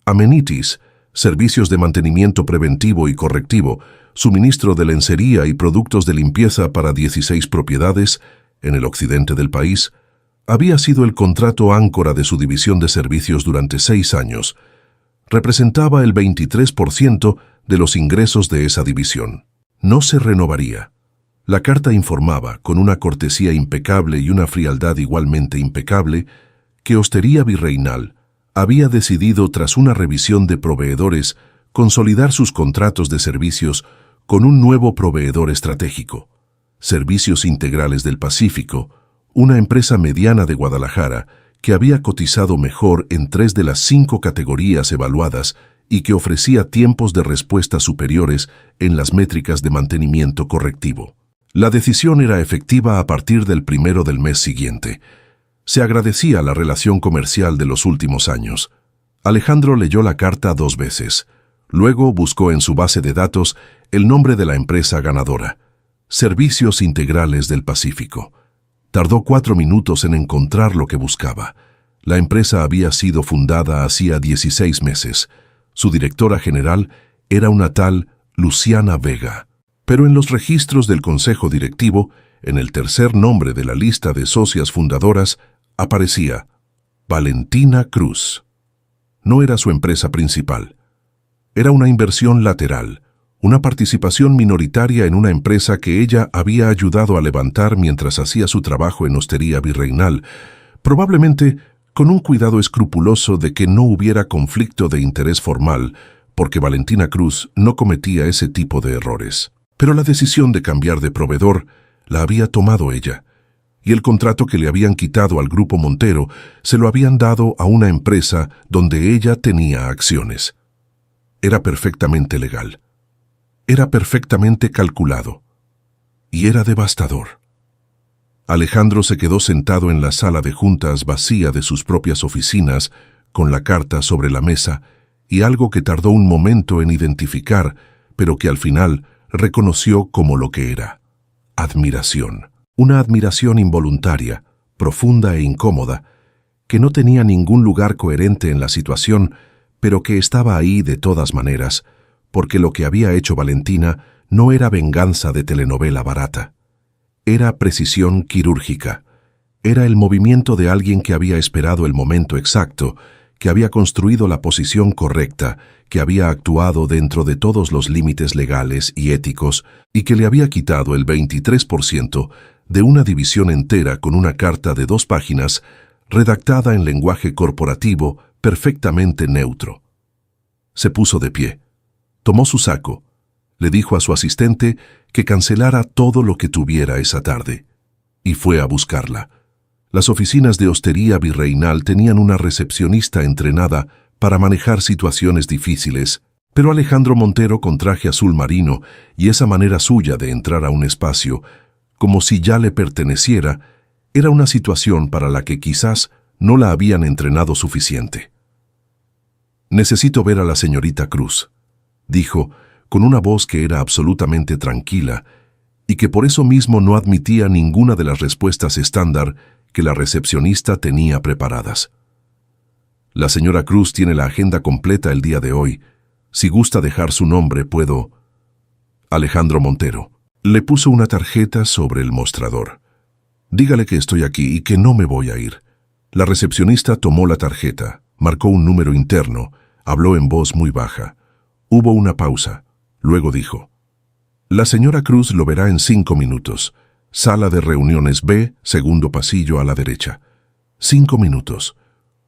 amenities, servicios de mantenimiento preventivo y correctivo, suministro de lencería y productos de limpieza para 16 propiedades en el occidente del país, había sido el contrato áncora de su división de servicios durante 6 años. Representaba el 23% de los ingresos de esa división. No se renovaría. La carta informaba, con una cortesía impecable y una frialdad igualmente impecable, que Hostería Virreinal había decidido, tras una revisión de proveedores, consolidar sus contratos de servicios con un nuevo proveedor estratégico, Servicios Integrales del Pacífico, una empresa mediana de Guadalajara que había cotizado mejor en 3 de las 5 categorías evaluadas y que ofrecía tiempos de respuesta superiores en las métricas de mantenimiento correctivo. La decisión era efectiva a partir del 1 del mes siguiente. Se agradecía la relación comercial de los últimos años. Alejandro leyó la carta 2 veces. Luego buscó en su base de datos el nombre de la empresa ganadora, Servicios Integrales del Pacífico. Tardó 4 minutos en encontrar lo que buscaba. La empresa había sido fundada hacía 16 meses. Su directora general era una tal Luciana Vega. Pero en los registros del consejo directivo, en el tercer nombre de la lista de socias fundadoras, aparecía Valentina Cruz. No era su empresa principal. Era una inversión lateral, una participación minoritaria en una empresa que ella había ayudado a levantar mientras hacía su trabajo en Hostería Virreinal, probablemente con un cuidado escrupuloso de que no hubiera conflicto de interés formal, porque Valentina Cruz no cometía ese tipo de errores. Pero la decisión de cambiar de proveedor la había tomado ella, y el contrato que le habían quitado al Grupo Montero se lo habían dado a una empresa donde ella tenía acciones. Era perfectamente legal. Era perfectamente calculado. Y era devastador. Alejandro se quedó sentado en la sala de juntas vacía de sus propias oficinas, con la carta sobre la mesa, y algo que tardó un momento en identificar, pero que al final reconoció como lo que era: admiración. Una admiración involuntaria, profunda e incómoda, que no tenía ningún lugar coherente en la situación, pero que estaba ahí de todas maneras, porque lo que había hecho Valentina no era venganza de telenovela barata. Era precisión quirúrgica. Era el movimiento de alguien que había esperado el momento exacto, que había construido la posición correcta, que había actuado dentro de todos los límites legales y éticos y que le había quitado el 23% de una división entera con una carta de 2 páginas redactada en lenguaje corporativo perfectamente neutro. Se puso de pie, tomó su saco, le dijo a su asistente que cancelara todo lo que tuviera esa tarde, y fue a buscarla. Las oficinas de Hostería Virreinal tenían una recepcionista entrenada para manejar situaciones difíciles, pero Alejandro Montero, con traje azul marino y esa manera suya de entrar a un espacio, como si ya le perteneciera, era una situación para la que quizás no la habían entrenado suficiente. «Necesito ver a la señorita Cruz», dijo, con una voz que era absolutamente tranquila y que por eso mismo no admitía ninguna de las respuestas estándar que la recepcionista tenía preparadas. «La señora Cruz tiene la agenda completa el día de hoy. Si gusta dejar su nombre, puedo...» Alejandro Montero le puso una tarjeta sobre el mostrador. «Dígale que estoy aquí y que no me voy a ir». La recepcionista tomó la tarjeta, marcó un número interno, habló en voz muy baja. Hubo una pausa. Luego dijo: «La señora Cruz lo verá en 5 minutos. Sala de reuniones B, segundo pasillo a la derecha». 5 minutos.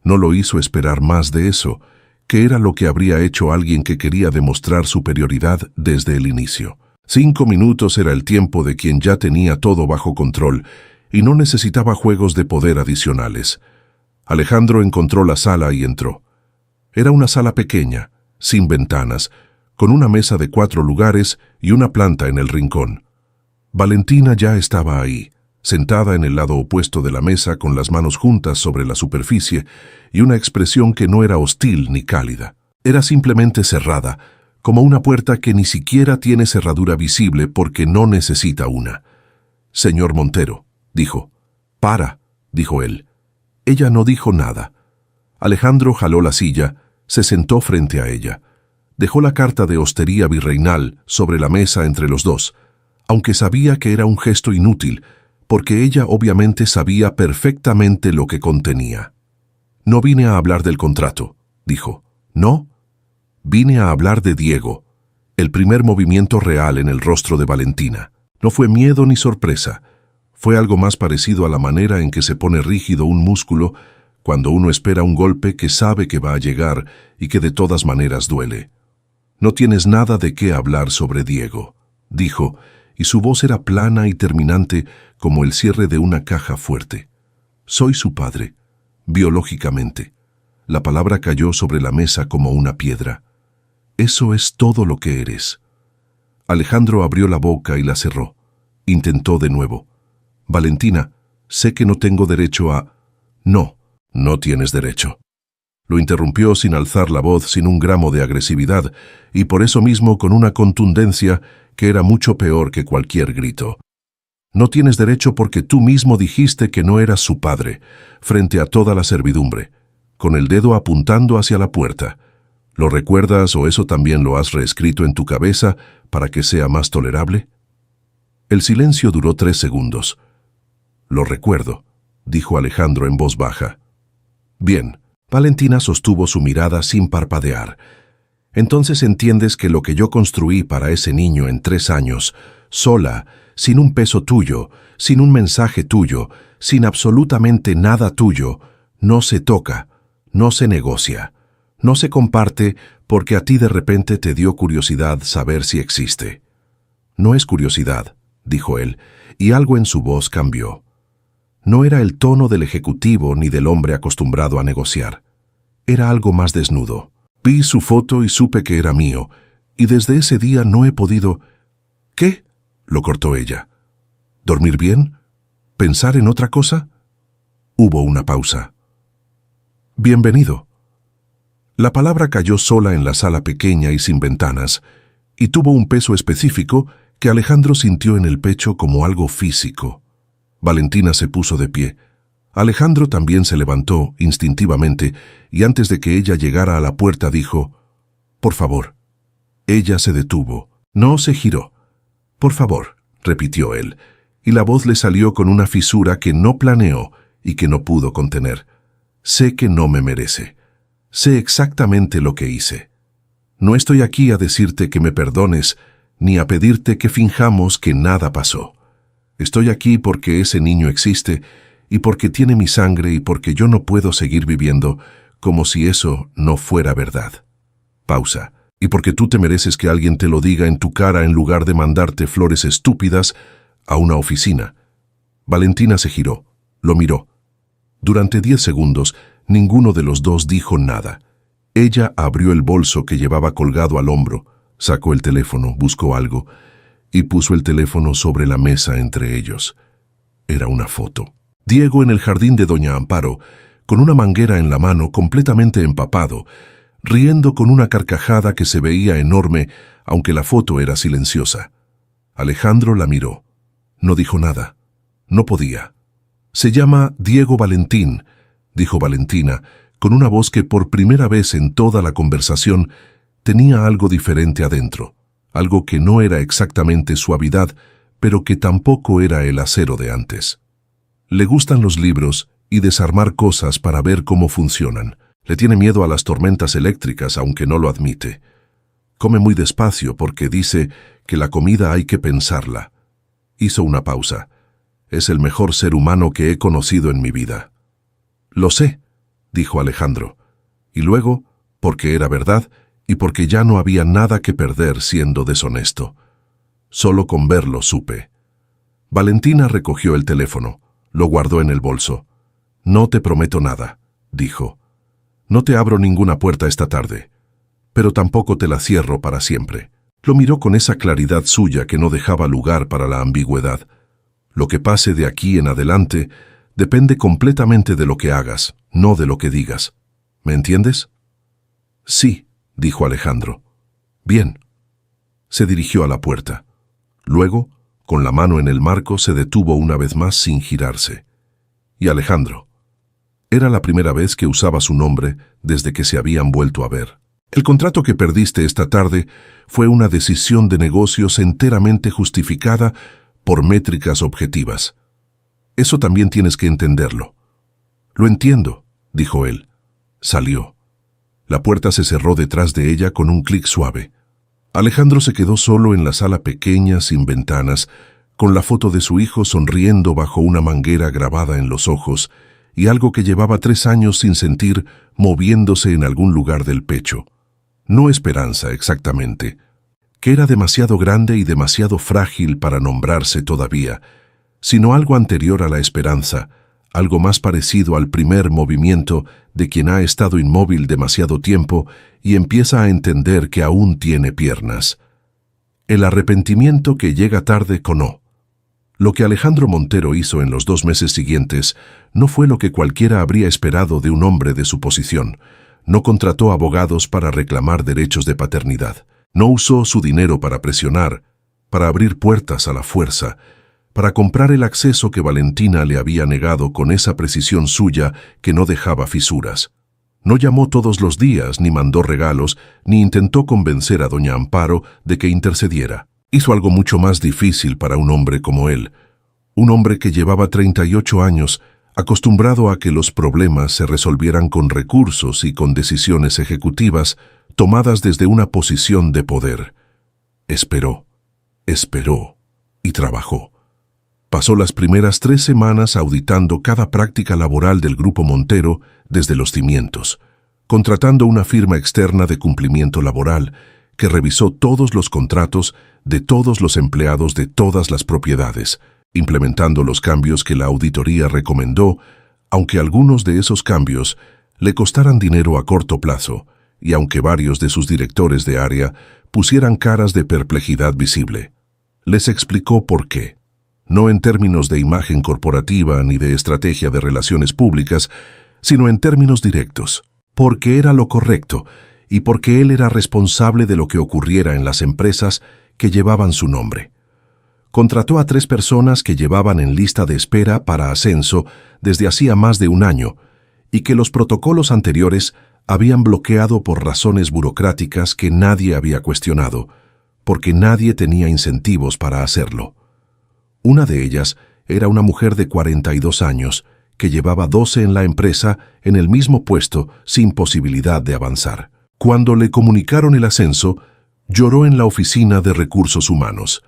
No lo hizo esperar más de eso, que era lo que habría hecho alguien que quería demostrar superioridad desde el inicio. 5 minutos era el tiempo de quien ya tenía todo bajo control y no necesitaba juegos de poder adicionales. Alejandro encontró la sala y entró. Era una sala pequeña, sin ventanas, con una mesa de 4 lugares y una planta en el rincón. Valentina ya estaba ahí, sentada en el lado opuesto de la mesa con las manos juntas sobre la superficie y una expresión que no era hostil ni cálida. Era simplemente cerrada, como una puerta que ni siquiera tiene cerradura visible porque no necesita una. «Señor Montero», dijo. «Para», dijo él. Ella no dijo nada. Alejandro jaló la silla, se sentó frente a ella. Dejó la carta de Hostería Virreinal sobre la mesa entre los dos, aunque sabía que era un gesto inútil, porque ella obviamente sabía perfectamente lo que contenía. «No vine a hablar del contrato», dijo. «¿No? Vine a hablar de Diego». El primer movimiento real en el rostro de Valentina. No fue miedo ni sorpresa. Fue algo más parecido a la manera en que se pone rígido un músculo cuando uno espera un golpe que sabe que va a llegar y que de todas maneras duele. «No tienes nada de qué hablar sobre Diego», dijo, y su voz era plana y terminante como el cierre de una caja fuerte. «Soy su padre, biológicamente». La palabra cayó sobre la mesa como una piedra. «Eso es todo lo que eres». Alejandro abrió la boca y la cerró. Intentó de nuevo. «Valentina, sé que no tengo derecho a...» «No, no tienes derecho». Lo interrumpió sin alzar la voz, sin un gramo de agresividad, y por eso mismo con una contundencia que era mucho peor que cualquier grito. No tienes derecho porque tú mismo dijiste que no eras su padre, frente a toda la servidumbre, con el dedo apuntando hacia la puerta. ¿Lo recuerdas o eso también lo has reescrito en tu cabeza para que sea más tolerable? El silencio duró 3 segundos. Lo recuerdo, dijo Alejandro en voz baja. Bien, Valentina sostuvo su mirada sin parpadear. Entonces entiendes que lo que yo construí para ese niño en 3 años, sola, sin un peso tuyo, sin un mensaje tuyo, sin absolutamente nada tuyo, no se toca, no se negocia, no se comparte porque a ti de repente te dio curiosidad saber si existe. No es curiosidad, dijo él, y algo en su voz cambió. No era el tono del ejecutivo ni del hombre acostumbrado a negociar. Era algo más desnudo. Vi su foto y supe que era mío, y desde ese día no he podido... ¿Qué? Lo cortó ella. ¿Dormir bien? ¿Pensar en otra cosa? Hubo una pausa. Bienvenido. La palabra cayó sola en la sala pequeña y sin ventanas, y tuvo un peso específico que Alejandro sintió en el pecho como algo físico. Valentina se puso de pie. Alejandro también se levantó instintivamente y antes de que ella llegara a la puerta dijo, «Por favor». Ella se detuvo, no se giró. «Por favor», repitió él, y la voz le salió con una fisura que no planeó y que no pudo contener. «Sé que no me merece. Sé exactamente lo que hice. No estoy aquí a decirte que me perdones, ni a pedirte que finjamos que nada pasó. Estoy aquí porque ese niño existe y porque tiene mi sangre y porque yo no puedo seguir viviendo como si eso no fuera verdad». Pausa. «Y porque tú te mereces que alguien te lo diga en tu cara en lugar de mandarte flores estúpidas a una oficina». Valentina se giró, lo miró. Durante 10 segundos, ninguno de los dos dijo nada. Ella abrió el bolso que llevaba colgado al hombro, sacó el teléfono, buscó algo y puso el teléfono sobre la mesa entre ellos. Era una foto. Diego en el jardín de Doña Amparo, con una manguera en la mano, completamente empapado, riendo con una carcajada que se veía enorme, aunque la foto era silenciosa. Alejandro la miró. No dijo nada. No podía. «Se llama Diego Valentín», dijo Valentina, con una voz que por primera vez en toda la conversación tenía algo diferente adentro, algo que no era exactamente suavidad, pero que tampoco era el acero de antes. Le gustan los libros y desarmar cosas para ver cómo funcionan. Le tiene miedo a las tormentas eléctricas, aunque no lo admite. Come muy despacio porque dice que la comida hay que pensarla. Hizo una pausa. «Es el mejor ser humano que he conocido en mi vida». «Lo sé», dijo Alejandro. Y luego, porque era verdad y porque ya no había nada que perder siendo deshonesto. Solo con verlo supe. Valentina recogió el teléfono, lo guardó en el bolso. «No te prometo nada», dijo. «No te abro ninguna puerta esta tarde, pero tampoco te la cierro para siempre». Lo miró con esa claridad suya que no dejaba lugar para la ambigüedad. «Lo que pase de aquí en adelante depende completamente de lo que hagas, no de lo que digas. ¿Me entiendes?» «Sí», dijo Alejandro. «Bien». Se dirigió a la puerta. Luego, con la mano en el marco, se detuvo una vez más sin girarse. «Y Alejandro». Era la primera vez que usaba su nombre desde que se habían vuelto a ver. «El contrato que perdiste esta tarde fue una decisión de negocios enteramente justificada por métricas objetivas. Eso también tienes que entenderlo». «Lo entiendo», dijo él. Salió. La puerta se cerró detrás de ella con un clic suave. Alejandro se quedó solo en la sala pequeña, sin ventanas, con la foto de su hijo sonriendo bajo una manguera grabada en los ojos y algo que llevaba 3 años sin sentir moviéndose en algún lugar del pecho. No esperanza, exactamente, que era demasiado grande y demasiado frágil para nombrarse todavía, sino algo anterior a la esperanza, algo más parecido al primer movimiento de quien ha estado inmóvil demasiado tiempo y empieza a entender que aún tiene piernas. El arrepentimiento que llega tarde conó. Lo que Alejandro Montero hizo en los 2 meses siguientes no fue lo que cualquiera habría esperado de un hombre de su posición. No contrató abogados para reclamar derechos de paternidad. No usó su dinero para presionar, para abrir puertas a la fuerza. para comprar el acceso que Valentina le había negado con esa precisión suya que no dejaba fisuras. No llamó todos los días, ni mandó regalos, ni intentó convencer a doña Amparo de que intercediera. Hizo algo mucho más difícil para un hombre como él, un hombre que llevaba 38 años, acostumbrado a que los problemas se resolvieran con recursos y con decisiones ejecutivas tomadas desde una posición de poder. Esperó y trabajó. Pasó las primeras 3 semanas auditando cada práctica laboral del Grupo Montero desde los cimientos, contratando una firma externa de cumplimiento laboral que revisó todos los contratos de todos los empleados de todas las propiedades, implementando los cambios que la auditoría recomendó, aunque algunos de esos cambios le costaran dinero a corto plazo y aunque varios de sus directores de área pusieran caras de perplejidad visible. Les explicó por qué. No en términos de imagen corporativa ni de estrategia de relaciones públicas, sino en términos directos, porque era lo correcto y porque él era responsable de lo que ocurriera en las empresas que llevaban su nombre. Contrató a 3 personas que llevaban en lista de espera para ascenso desde hacía más de un año y que los protocolos anteriores habían bloqueado por razones burocráticas que nadie había cuestionado, porque nadie tenía incentivos para hacerlo. Una de ellas era una mujer de 42 años, que llevaba 12 en la empresa en el mismo puesto sin posibilidad de avanzar. Cuando le comunicaron el ascenso, lloró en la oficina de recursos humanos.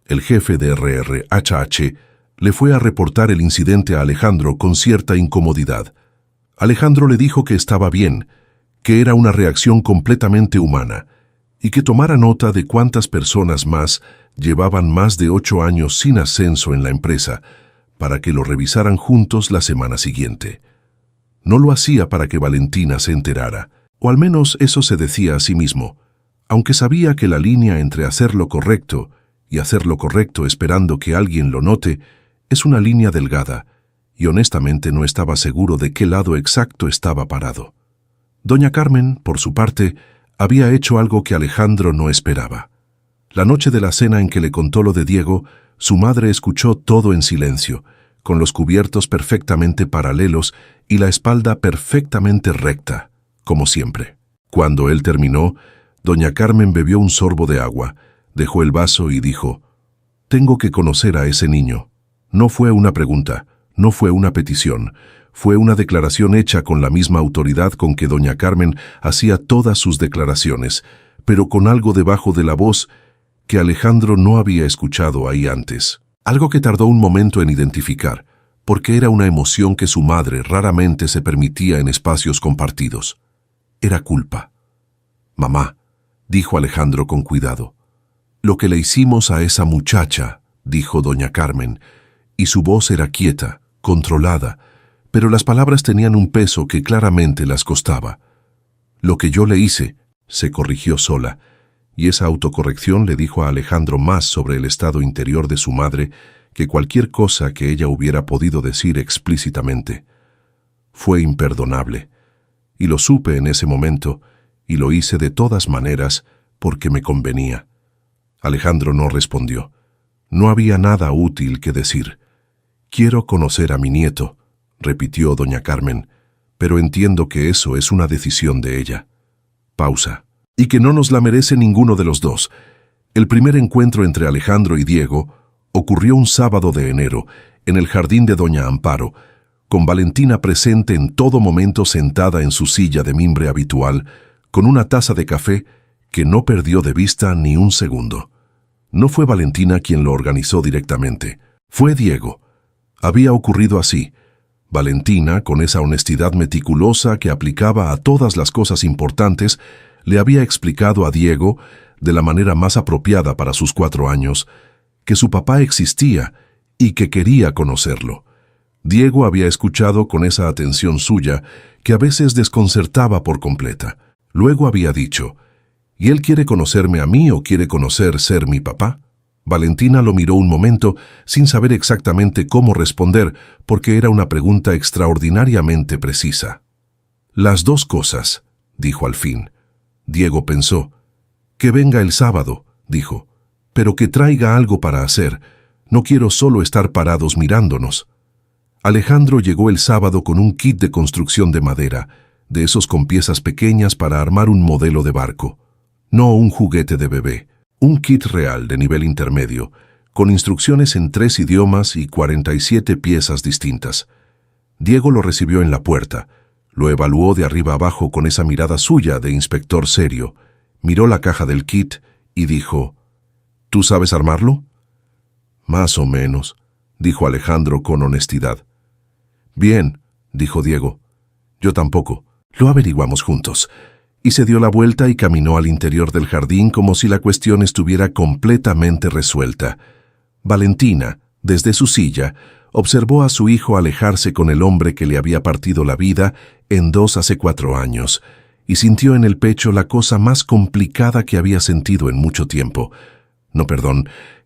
El jefe de RRHH le fue a reportar el incidente a Alejandro con cierta incomodidad. Alejandro le dijo que estaba bien, que era una reacción completamente humana, y que tomara nota de cuántas personas más llevaban más de 8 años sin ascenso en la empresa, para que lo revisaran juntos la semana siguiente. No lo hacía para que Valentina se enterara, o al menos eso se decía a sí mismo, aunque sabía que la línea entre hacer lo correcto y hacer lo correcto esperando que alguien lo note es una línea delgada, y honestamente no estaba seguro de qué lado exacto estaba parado. Doña Carmen, por su parte, había hecho algo que Alejandro no esperaba. La noche de la cena en que le contó lo de Diego, su madre escuchó todo en silencio, con los cubiertos perfectamente paralelos y la espalda perfectamente recta, como siempre. Cuando él terminó, doña Carmen bebió un sorbo de agua, dejó el vaso y dijo: «Tengo que conocer a ese niño». No fue una pregunta, no fue una petición, fue una declaración hecha con la misma autoridad con que doña Carmen hacía todas sus declaraciones, pero con algo debajo de la voz que Alejandro no había escuchado ahí antes. Algo que tardó un momento en identificar, porque era una emoción que su madre raramente se permitía en espacios compartidos. Era culpa. «Mamá», dijo Alejandro con cuidado. «Lo que le hicimos a esa muchacha», dijo doña Carmen, y su voz era quieta, controlada, pero las palabras tenían un peso que claramente las costaba. «Lo que yo le hice», se corrigió sola, y esa autocorrección le dijo a Alejandro más sobre el estado interior de su madre que cualquier cosa que ella hubiera podido decir explícitamente. Fue imperdonable, y lo supe en ese momento, y lo hice de todas maneras porque me convenía. Alejandro no respondió. No había nada útil que decir. «Quiero conocer a mi nieto», repitió doña Carmen, «pero entiendo que eso es una decisión de ella». Pausa. «Y que no nos la merece ninguno de los dos». El primer encuentro entre Alejandro y Diego ocurrió un sábado de enero, en el jardín de doña Amparo, con Valentina presente en todo momento sentada en su silla de mimbre habitual, con una taza de café que no perdió de vista ni un segundo. No fue Valentina quien lo organizó directamente, fue Diego. Había ocurrido así. Valentina, con esa honestidad meticulosa que aplicaba a todas las cosas importantes, le había explicado a Diego, de la manera más apropiada para sus 4 años, que su papá existía y que quería conocerlo. Diego había escuchado con esa atención suya que a veces desconcertaba por completa. Luego había dicho: «¿Y él quiere conocerme a mí o quiere conocer ser mi papá?». Valentina lo miró un momento sin saber exactamente cómo responder, porque era una pregunta extraordinariamente precisa. «Las dos cosas», dijo al fin. Diego pensó. «Que venga el sábado», dijo, «pero que traiga algo para hacer. No quiero solo estar parados mirándonos. Alejandro llegó el sábado con un kit de construcción de madera, de esos con piezas pequeñas para armar un modelo de barco. No un juguete de bebé, un kit real de nivel intermedio, con instrucciones en 3 idiomas y 47 piezas distintas. Diego lo recibió en la puerta, lo evaluó de arriba abajo con esa mirada suya de inspector serio, miró la caja del kit y dijo: ¿Tú sabes armarlo? Más o menos, dijo Alejandro con honestidad. Bien, dijo Diego. Yo tampoco. Lo averiguamos juntos. Y se dio la vuelta y caminó al interior del jardín como si la cuestión estuviera completamente resuelta. Valentina, desde su silla, observó a su hijo alejarse con el hombre que le había partido la vida en 2 hace 4 años, y sintió en el pecho la cosa más complicada que había sentido en mucho tiempo.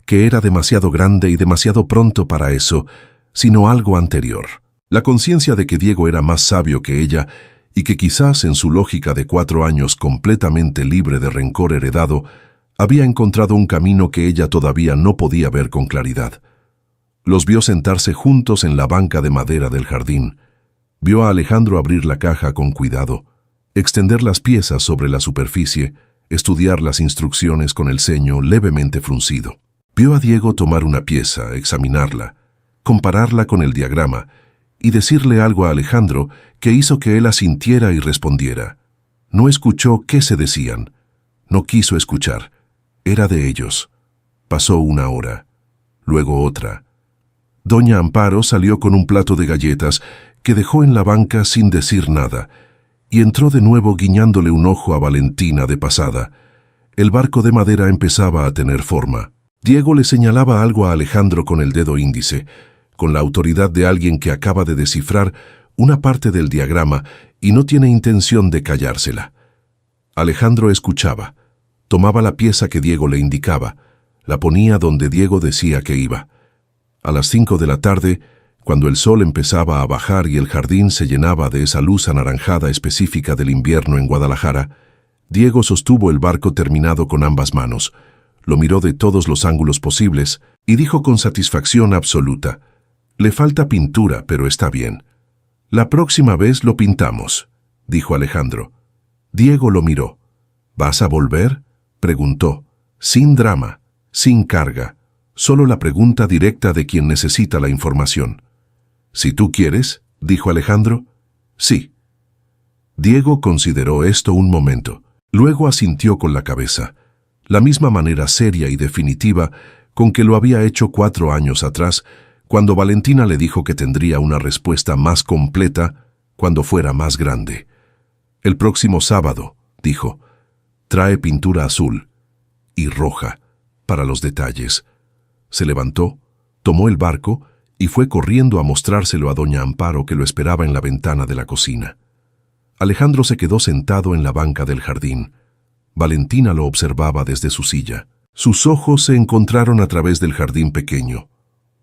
Que era demasiado grande y demasiado pronto para eso, sino algo anterior. La conciencia de que Diego era más sabio que ella y que quizás en su lógica de 4 años completamente libre de rencor heredado, había encontrado un camino que ella todavía no podía ver con claridad. Los vio sentarse juntos en la banca de madera del jardín. Vio a Alejandro abrir la caja con cuidado, extender las piezas sobre la superficie, estudiar las instrucciones con el ceño levemente fruncido. Vio a Diego tomar una pieza, examinarla, compararla con el diagrama y decirle algo a Alejandro que hizo que él asintiera y respondiera. No escuchó qué se decían. No quiso escuchar. Era de ellos. Pasó 1 hora, luego otra. Doña Amparo salió con un plato de galletas que dejó en la banca sin decir nada y entró de nuevo guiñándole un ojo a Valentina de pasada. El barco de madera empezaba a tener forma. Diego le señalaba algo a Alejandro con el dedo índice, con la autoridad de alguien que acaba de descifrar una parte del diagrama y no tiene intención de callársela. Alejandro escuchaba, tomaba la pieza que Diego le indicaba, la ponía donde Diego decía que iba. A las 5 de la tarde, cuando el sol empezaba a bajar y el jardín se llenaba de esa luz anaranjada específica del invierno en Guadalajara, Diego sostuvo el barco terminado con ambas manos, lo miró de todos los ángulos posibles y dijo con satisfacción absoluta: «Le falta pintura, pero está bien. La próxima vez lo pintamos», dijo Alejandro. Diego lo miró. «¿Vas a volver?», preguntó, sin drama, sin carga, solo la pregunta directa de quien necesita la información. «Si tú quieres», dijo Alejandro. «Sí». Diego consideró esto un momento, luego asintió con la cabeza, la misma manera seria y definitiva con que lo había hecho 4 años atrás, cuando Valentina le dijo que tendría una respuesta más completa cuando fuera más grande. «El próximo sábado», dijo, «trae pintura azul y roja para los detalles». Se levantó, tomó el barco y fue corriendo a mostrárselo a doña Amparo, que lo esperaba en la ventana de la cocina. Alejandro se quedó sentado en la banca del jardín. Valentina lo observaba desde su silla. Sus ojos se encontraron a través del jardín pequeño.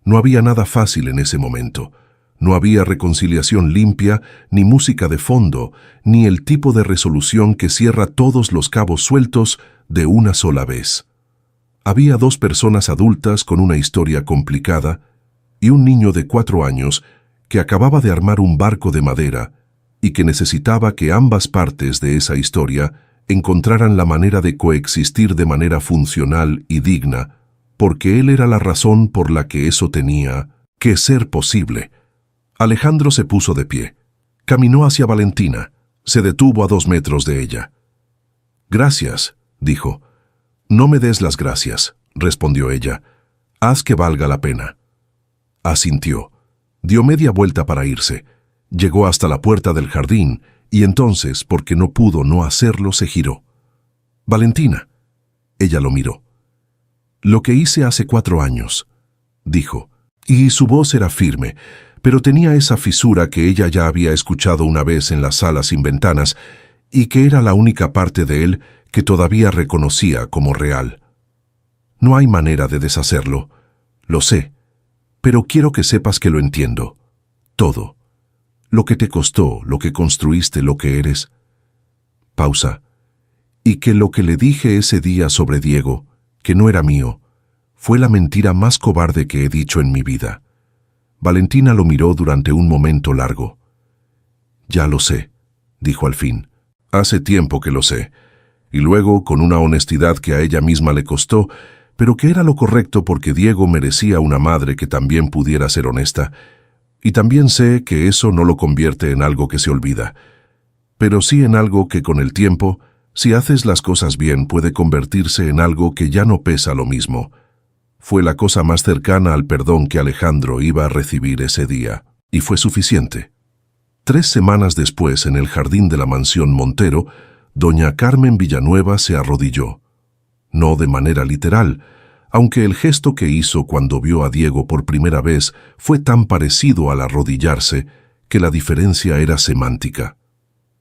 No había nada fácil en ese momento. No había reconciliación limpia, ni música de fondo, ni el tipo de resolución que cierra todos los cabos sueltos de una sola vez. Había 2 personas adultas con una historia complicada y un niño de 4 años que acababa de armar un barco de madera y que necesitaba que ambas partes de esa historia encontraran la manera de coexistir de manera funcional y digna, porque él era la razón por la que eso tenía que ser posible. Alejandro se puso de pie, caminó hacia Valentina, se detuvo a 2 metros de ella. «Gracias», dijo. «No me des las gracias», respondió ella. «Haz que valga la pena». Asintió. Dio media vuelta para irse. Llegó hasta la puerta del jardín y entonces, porque no pudo no hacerlo, se giró. «Valentina». Ella lo miró. «Lo que hice hace 4 años», dijo, y su voz era firme, pero tenía esa fisura que ella ya había escuchado una vez en la sala sin ventanas y que era la única parte de él que todavía reconocía como real. «No hay manera de deshacerlo, lo sé, pero quiero que sepas que lo entiendo. Todo. Lo que te costó, lo que construiste, lo que eres». Pausa. «Y que lo que le dije ese día sobre Diego, que no era mío, Fue la mentira más cobarde que he dicho en mi vida. Valentina lo miró durante un momento largo. Ya lo sé, dijo al fin. Hace tiempo que lo sé. Y luego, con una honestidad que a ella misma le costó, pero que era lo correcto porque Diego merecía una madre que también pudiera ser honesta. Y también sé que eso no lo convierte en algo que se olvida, pero sí en algo que con el tiempo, si haces las cosas bien, puede convertirse en algo que ya no pesa lo mismo. Fue la cosa más cercana al perdón que Alejandro iba a recibir ese día, y fue suficiente. 3 semanas después, en el jardín de la mansión Montero, doña Carmen Villanueva se arrodilló. No de manera literal, aunque el gesto que hizo cuando vio a Diego por primera vez fue tan parecido al arrodillarse que la diferencia era semántica.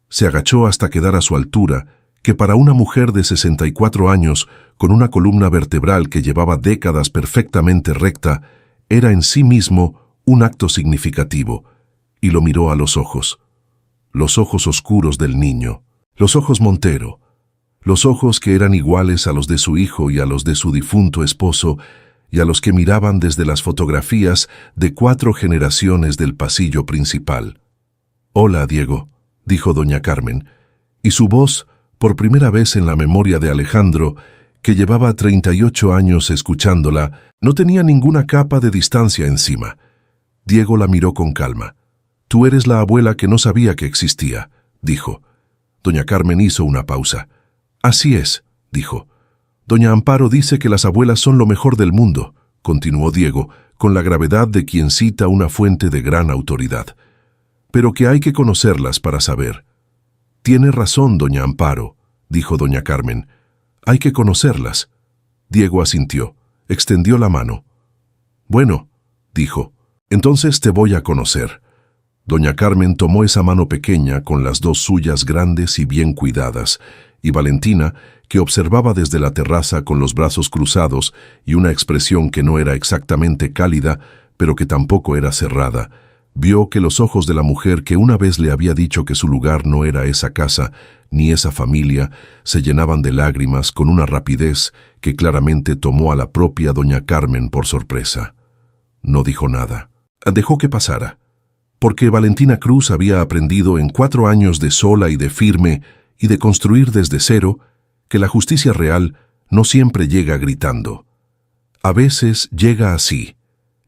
Se agachó hasta quedar a su altura, que para una mujer de 64 años, con una columna vertebral que llevaba décadas perfectamente recta, era en sí mismo un acto significativo, y lo miró a los ojos oscuros del niño, los ojos Montero, los ojos que eran iguales a los de su hijo y a los de su difunto esposo, y a los que miraban desde las fotografías de 4 generaciones del pasillo principal. «Hola, Diego», dijo doña Carmen, y su voz, por primera vez en la memoria de Alejandro, que llevaba 38 años escuchándola, no tenía ninguna capa de distancia encima. Diego la miró con calma. «Tú eres la abuela que no sabía que existía», dijo. Doña Carmen hizo una pausa. «Así es», dijo. «Doña Amparo dice que las abuelas son lo mejor del mundo», continuó Diego, con la gravedad de quien cita una fuente de gran autoridad. «Pero que hay que conocerlas para saber». «Tiene razón, doña Amparo», dijo doña Carmen. «Hay que conocerlas». Diego asintió, extendió la mano. «Bueno», dijo, «entonces te voy a conocer». Doña Carmen tomó esa mano pequeña con las 2 suyas grandes y bien cuidadas, y Valentina, que observaba desde la terraza con los brazos cruzados y una expresión que no era exactamente cálida, pero que tampoco era cerrada, vio que los ojos de la mujer que una vez le había dicho que su lugar no era esa casa, ni esa familia, se llenaban de lágrimas con una rapidez que claramente tomó a la propia doña Carmen por sorpresa. No dijo nada. Dejó que pasara. Porque Valentina Cruz había aprendido en 4 años de sola y de firme y de construir desde cero que la justicia real no siempre llega gritando. A veces llega así,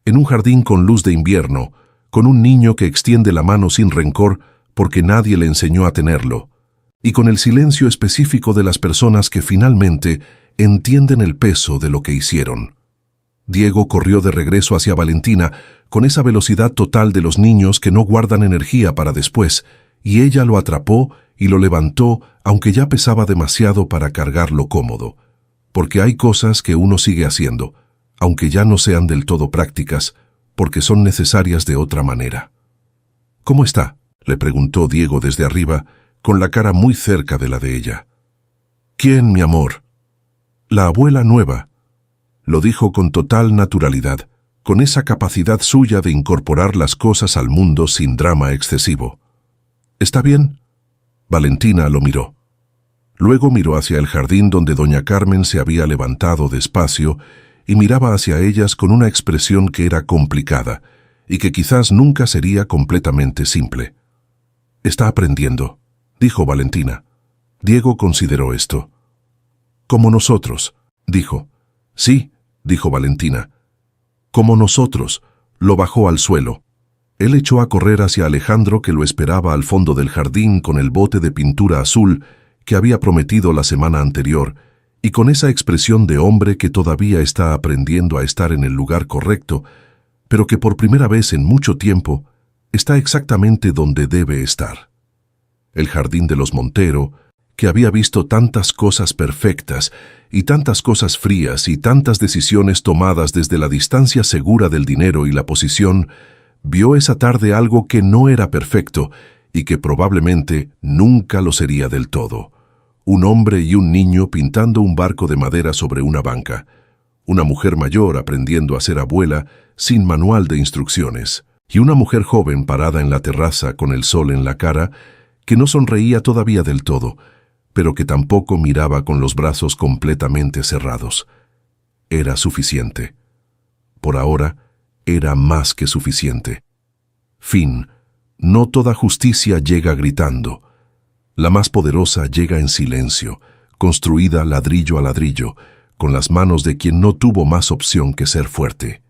en un jardín con luz de invierno, con un niño que extiende la mano sin rencor porque nadie le enseñó a tenerlo, y con el silencio específico de las personas que finalmente entienden el peso de lo que hicieron. Diego corrió de regreso hacia Valentina con esa velocidad total de los niños que no guardan energía para después, y ella lo atrapó y lo levantó, aunque ya pesaba demasiado para cargarlo cómodo. Porque hay cosas que uno sigue haciendo, aunque ya no sean del todo prácticas, porque son necesarias de otra manera. «¿Cómo está?», le preguntó Diego desde arriba, con la cara muy cerca de la de ella. «¿Quién, mi amor?» «La abuela nueva», lo dijo con total naturalidad, con esa capacidad suya de incorporar las cosas al mundo sin drama excesivo. «¿Está bien?». Valentina lo miró. Luego miró hacia el jardín donde doña Carmen se había levantado despacio y miraba hacia ellas con una expresión que era complicada y que quizás nunca sería completamente simple. «Está aprendiendo», dijo Valentina. Diego consideró esto. «Como nosotros», dijo. «Sí», dijo Valentina. «Como nosotros», lo bajó al suelo. Él echó a correr hacia Alejandro, que lo esperaba al fondo del jardín con el bote de pintura azul que había prometido la semana anterior, y con esa expresión de hombre que todavía está aprendiendo a estar en el lugar correcto, pero que por primera vez en mucho tiempo está exactamente donde debe estar. El jardín de los Montero, que había visto tantas cosas perfectas y tantas cosas frías y tantas decisiones tomadas desde la distancia segura del dinero y la posición, vio esa tarde algo que no era perfecto y que probablemente nunca lo sería del todo. Un hombre y un niño pintando un barco de madera sobre una banca. Una mujer mayor aprendiendo a ser abuela sin manual de instrucciones. Y una mujer joven parada en la terraza con el sol en la cara, que no sonreía todavía del todo, pero que tampoco miraba con los brazos completamente cerrados. era suficiente. Por ahora, era más que suficiente. Fin. No toda justicia llega gritando. La más poderosa llega en silencio, construida ladrillo a ladrillo, con las manos de quien no tuvo más opción que ser fuerte.